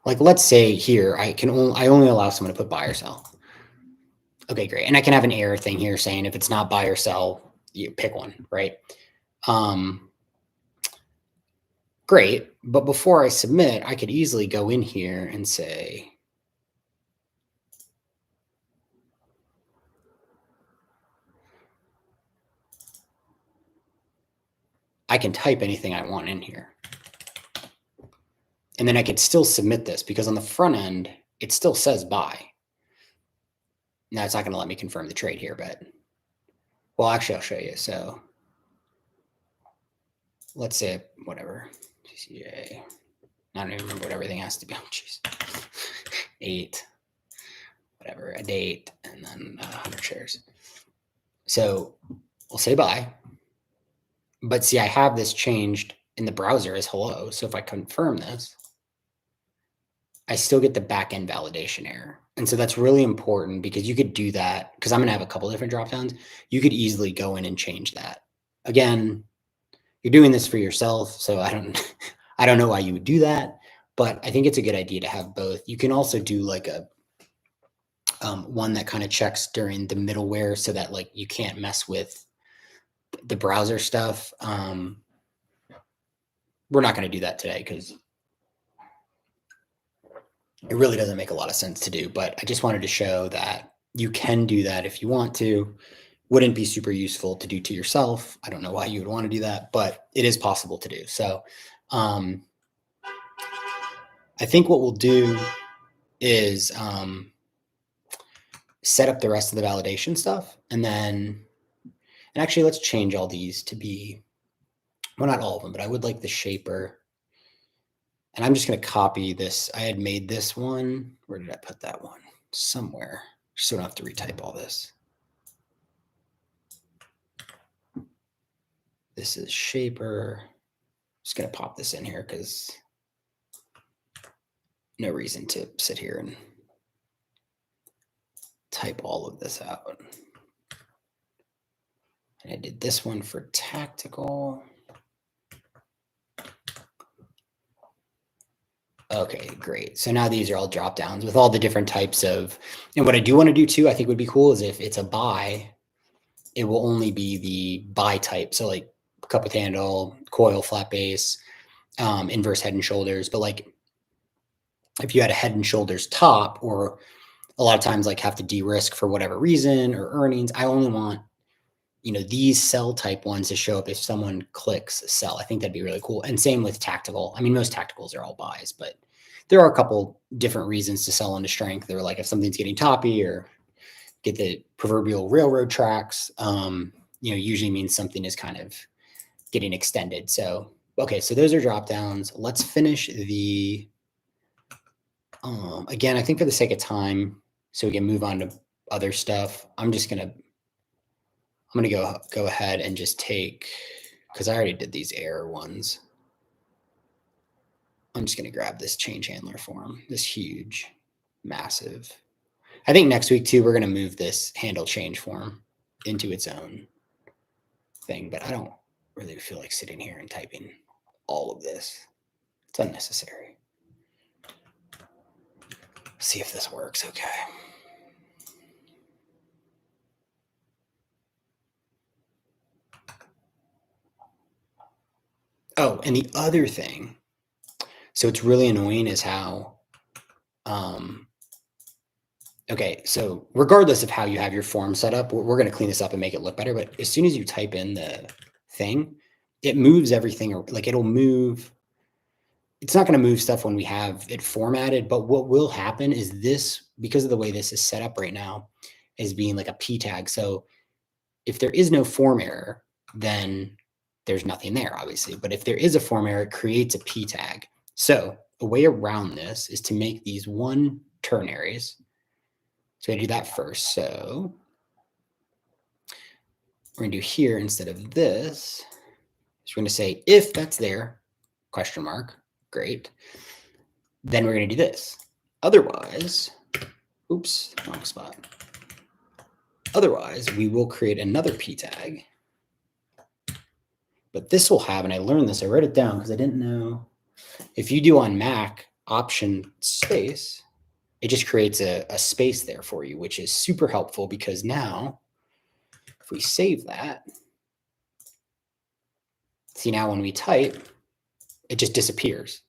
Speaker 1: like let's say here I only allow someone to put buy or sell. Okay, great. And I can have an error thing here saying if it's not buy or sell, you pick one, right? Great. But before I submit, I could easily go in here and say, I can type anything I want in here. And then I could still submit this because on the front end, it still says buy. Now it's not going to let me confirm the trade here, but well, actually I'll show you. So let's say whatever, CCJ. I don't even remember what everything has to be. Oh, jeez. 8, whatever, a date, and then 100 shares. So we'll say buy. But see, I have this changed in the browser as hello. So if I confirm this, I still get the backend validation error. And so that's really important because you could do that because I'm going to have a couple different dropdowns. You could easily go in and change that. Again, you're doing this for yourself. So I don't know why you would do that, but I think it's a good idea to have both. You can also do like a one that kind of checks during the middleware so that like you can't mess with the browser stuff. We're not going to do that today because it really doesn't make a lot of sense to do, but I just wanted to show that you can do that if you want to. Wouldn't be super useful to do to yourself. I don't know why you would want to do that, but it is possible to do. So I think what we'll do is set up the rest of the validation stuff. And actually let's change all these to be, well, not all of them, but I would like the shaper. And I'm just going to copy this. I had made this one. Where did I put that one? Somewhere. Just so I don't have to retype all this. This is shaper. Just going to pop this in here because no reason to sit here and type all of this out. And I did this one for tactical. Okay, great. So now these are all drop downs with all the different types of, and what I do want to do too, I think would be cool is if it's a buy, it will only be the buy type. So like cup with handle, coil, flat base, inverse head and shoulders. But like if you had a head and shoulders top, or a lot of times like have to de-risk for whatever reason or earnings, I only want, these sell type ones to show up if someone clicks sell. I think that'd be really cool. And same with tactical. I mean, most tacticals are all buys, but there are a couple different reasons to sell into strength. They're like if something's getting toppy or get the proverbial railroad tracks, usually means something is kind of getting extended. So, okay, so those are drop downs. Let's finish the, again, I think for the sake of time, so we can move on to other stuff, I'm going to go ahead and just take, because I already did these error ones. I'm just going to grab this change handler form, this huge, massive. I think next week too, we're going to move this handle change form into its own thing, but I don't really feel like sitting here and typing all of this. It's unnecessary. See if this works. Okay. Oh, and the other thing, so it's really annoying is how, okay, so regardless of how you have your form set up, we're going to clean this up and make it look better. But as soon as you type in the thing, it moves everything. Like it'll move. It's not going to move stuff when we have it formatted. But what will happen is this, because of the way this is set up right now, is being like a P tag. So if there is no form error, then there's nothing there, obviously. But if there is a form error, it creates a P tag. So a way around this is to make these one ternaries. So I do that first. So we're going to do here instead of this. So we're going to say if that's there, question mark, great. Then we're going to do this. Otherwise, oops, wrong spot. Otherwise, we will create another P tag. But this will have, and I learned this, I wrote it down because I didn't know. If you do on Mac option space, it just creates a space there for you, which is super helpful because now if we save that, see now when we type, it just disappears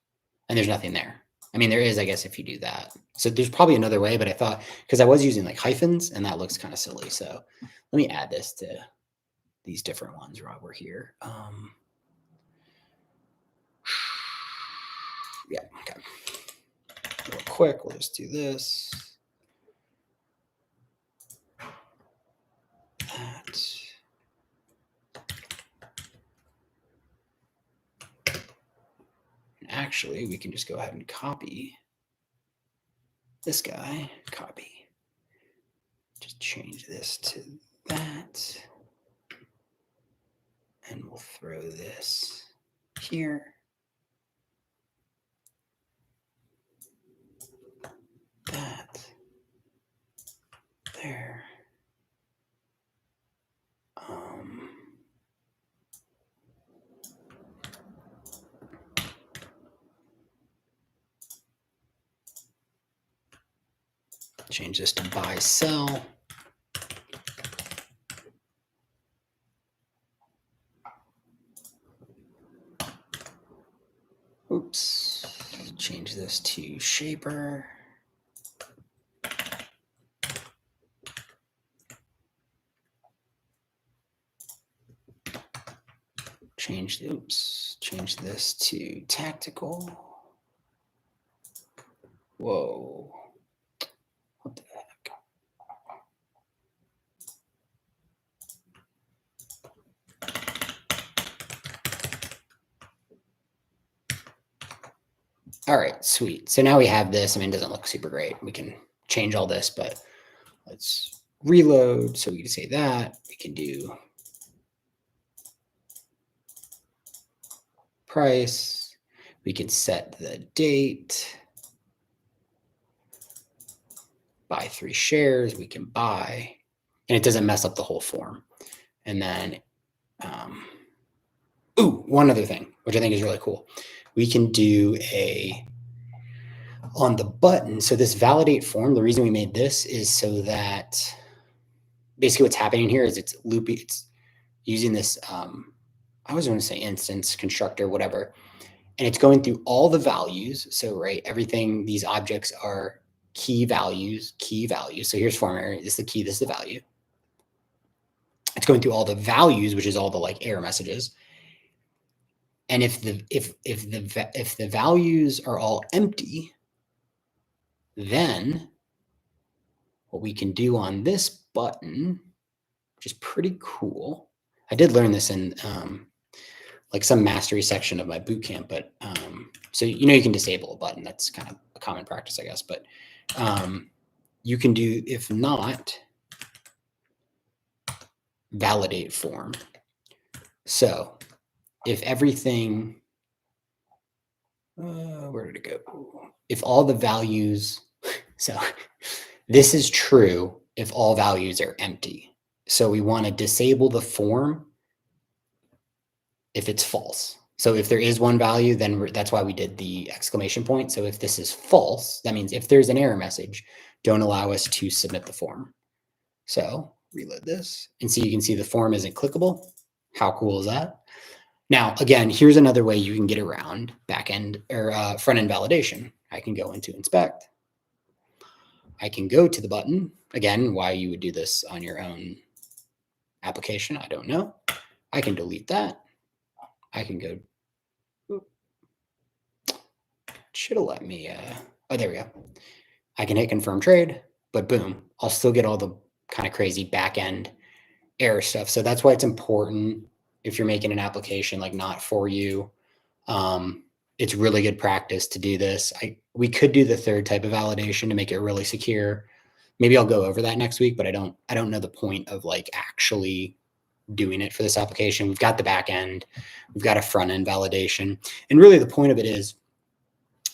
Speaker 1: and there's nothing there. I mean, there is, I guess, if you do that. So there's probably another way, but I thought, because I was using like hyphens and that looks kind of silly. So let me add this to these different ones while we're here. Yeah, okay. quick, we'll just do this. That. And actually, we can just go ahead and copy this guy, copy. Just change this to that. And we'll throw this here. That. There. Change this to buy, sell. Oops. Change this to shaper. Change this to tactical. Whoa. What the heck? All right, sweet. So now we have this. I mean, it doesn't look super great. We can change all this, but let's reload. So we can say that. We can do price. We can set the date. Buy 3 shares. We can buy. And it doesn't mess up the whole form. And then, one other thing, which I think is really cool. We can do on the button. So this validate form, the reason we made this is so that basically what's happening here is it's loopy. It's using this, I always want to say instance, constructor, whatever. And it's going through all the values. So, right, everything, these objects are key values. So here's form error. This is the key, this is the value. It's going through all the values, which is all the like error messages. And if the values are all empty, then what we can do on this button, which is pretty cool. I did learn this in like some mastery section of my bootcamp, but so you can disable a button. That's kind of a common practice, I guess. But you can do, if not, validate form. So if everything, where did it go? If all the values, so this is true if all values are empty. So we want to disable the form if it's false. So if there is one value, then that's why we did the exclamation point. So if this is false, that means if there's an error message, don't allow us to submit the form. So reload this and see, you can see the form isn't clickable. How cool is that? Now, again, here's another way you can get around backend or front-end validation. I can go into inspect. I can go to the button. Again, why you would do this on your own application, I don't know. I can delete that. I can go, should have let me, oh, there we go. I can hit confirm trade, but boom, I'll still get all the kind of crazy back-end error stuff. So that's why it's important if you're making an application like not for you. It's really good practice to do this. We could do the third type of validation to make it really secure. Maybe I'll go over that next week, but I don't know the point of like actually doing it for this application. We've got the back end, we've got a front end validation. And really the point of it is,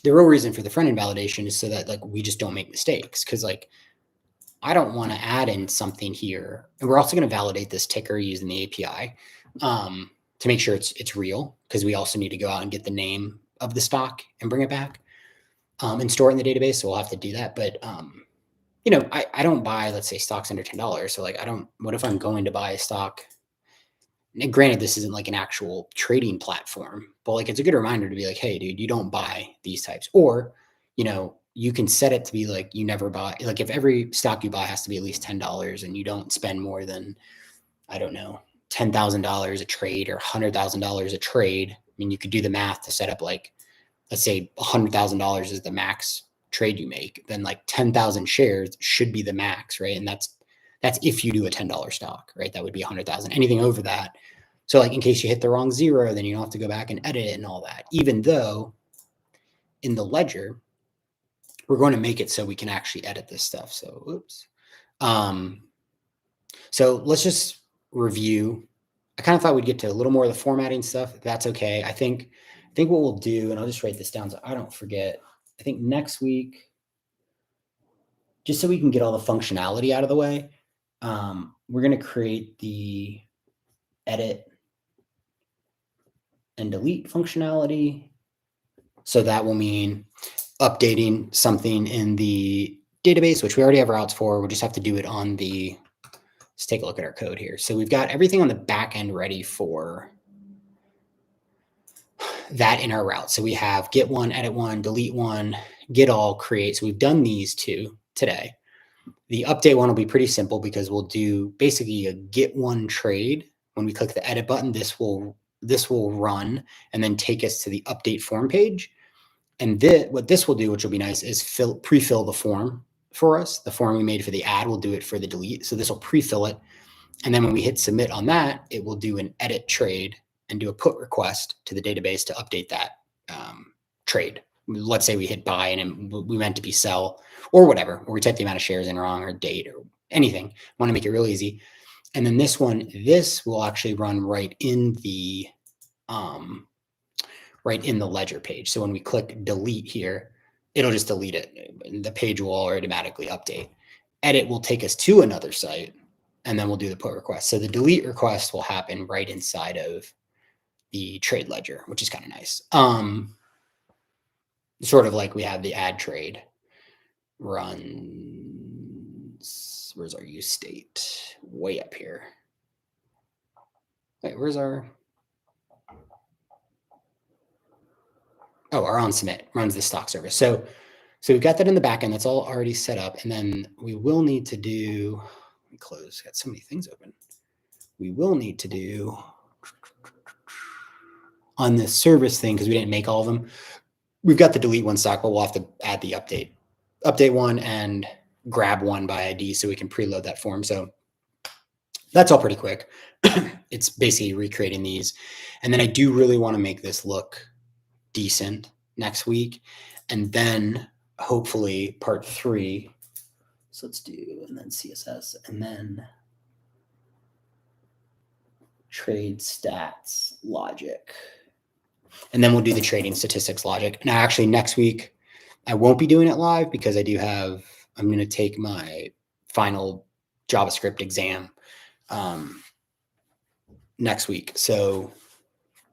Speaker 1: the real reason for the front end validation is so that like we just don't make mistakes. Cause like, I don't want to add in something here. And we're also going to validate this ticker using the API to make sure it's real. Cause we also need to go out and get the name of the stock and bring it back and store it in the database. So we'll have to do that. But I don't buy, let's say, stocks under $10. So like, what if I'm going to buy a stock? And granted, this isn't like an actual trading platform, but like, it's a good reminder to be like, hey, dude, you don't buy these types. Or, you can set it to be like, you never buy, like if every stock you buy has to be at least $10 and you don't spend more than, I don't know, $10,000 a trade or $100,000 a trade. I mean, you could do the math to set up like, let's say $100,000 is the max trade you make, then like 10,000 shares should be the max, right? And that's if you do a $10 stock, right? That would be 100,000. Anything over that. So like in case you hit the wrong zero, then you don't have to go back and edit it and all that. Even though in the ledger, we're going to make it so we can actually edit this stuff. So, oops. So let's just review. I kind of thought we'd get to a little more of the formatting stuff. That's okay. I think what we'll do, and I'll just write this down so I don't forget. I think next week, just so we can get all the functionality out of the way, we're going to create the edit and delete functionality. So that will mean updating something in the database, which we already have routes for. We'll just have to do it on the, let's take a look at our code here. So we've got everything on the back end ready for that in our route. So we have get one, edit one, delete one, get all, create. So we've done these two today. The update one will be pretty simple because we'll do basically a get one trade. When we click the edit button, this will run and then take us to the update form page. And what this will do, which will be nice, is pre-fill the form for us. The form we made for the add will do it for the delete. So this will pre-fill it. And then when we hit submit on that, it will do an edit trade and do a put request to the database to update that trade. Let's say we hit buy and we meant to be sell or whatever, or we type the amount of shares in wrong or date or anything. Want to make it real easy. And then this will actually run right in the ledger page. So when we click delete here, it'll just delete it. The page will automatically update. Edit will take us to another site, and then we'll do the put request. So the delete request will happen right inside of the trade ledger, which is kind of nice. Sort of like we have the add trade runs. Where's our use state? Way up here. Wait, where's our... Oh, our on submit runs the stock service. So we've got that in the backend. That's all already set up. And then we will need to do, let me close, got so many things open. We will need to do on this service thing, because we didn't make all of them. We've got the delete one stock, but we'll have to add the update one and grab one by ID so we can preload that form. So that's all pretty quick. It's basically recreating these. And then I do really want to make this look decent next week. And then hopefully part 3. So let's do, and then CSS, and then trade stats logic. And then we'll do the trading statistics logic. Now, actually next week, I won't be doing it live because I'm going to take my final JavaScript exam next week. So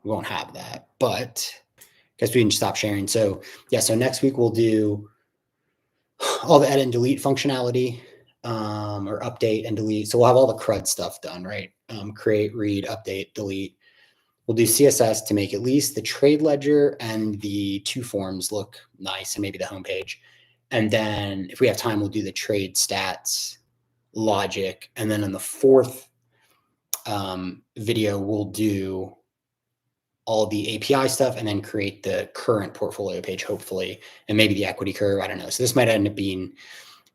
Speaker 1: we won't have that, but I guess we can stop sharing. So yeah, so next week we'll do all the edit and delete functionality, or update and delete. So we'll have all the CRUD stuff done, right? Create, read, update, delete. We'll do CSS to make at least the trade ledger and the 2 forms look nice, and maybe the homepage. And then if we have time, we'll do the trade stats logic. And then in the 4th video, we'll do all the API stuff and then create the current portfolio page, hopefully, and maybe the equity curve. I don't know. So this might end up being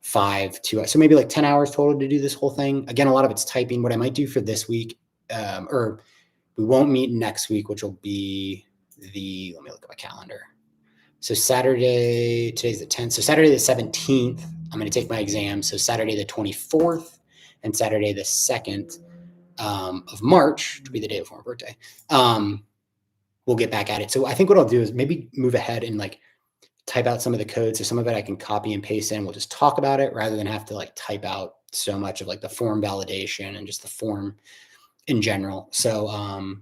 Speaker 1: 5 to, so maybe like 10 hours total to do this whole thing. Again, a lot of it's typing. What I might do for this week, or we won't meet next week, which will be let me look at my calendar. So Saturday, today's the 10th. So Saturday the 17th, I'm going to take my exam. So Saturday the 24th and Saturday the 2nd of March, to be the day before my birthday, we'll get back at it. So I think what I'll do is maybe move ahead and like type out some of the code. So some of it I can copy and paste in. We'll just talk about it rather than have to like type out so much of like the form validation and just the form in general. So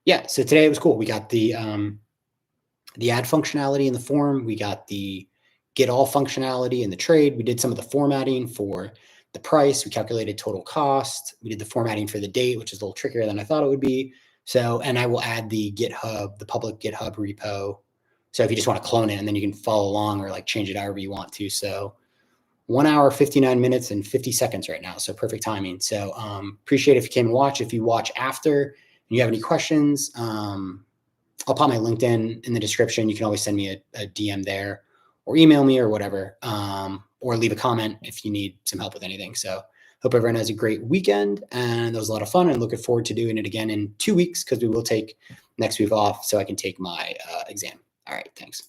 Speaker 1: yeah, so today it was cool. We got the add functionality in the form. We got the get all functionality in the trade. We did some of the formatting for the price. We calculated total cost. We did the formatting for the date, which is a little trickier than I thought it would be. So, and I will add the GitHub, the public GitHub repo. So if you just want to clone it and then you can follow along or like change it however you want to. So 1 hour, 59 minutes and 50 seconds right now. So perfect timing. So appreciate it if you came and watch. If you watch after and you have any questions, I'll pop my LinkedIn in the description. You can always send me a DM there, or email me or whatever, or leave a comment if you need some help with anything. So hope everyone has a great weekend, and that was a lot of fun, and looking forward to doing it again in 2 weeks, because we will take next week off so I can take my exam. All right, thanks.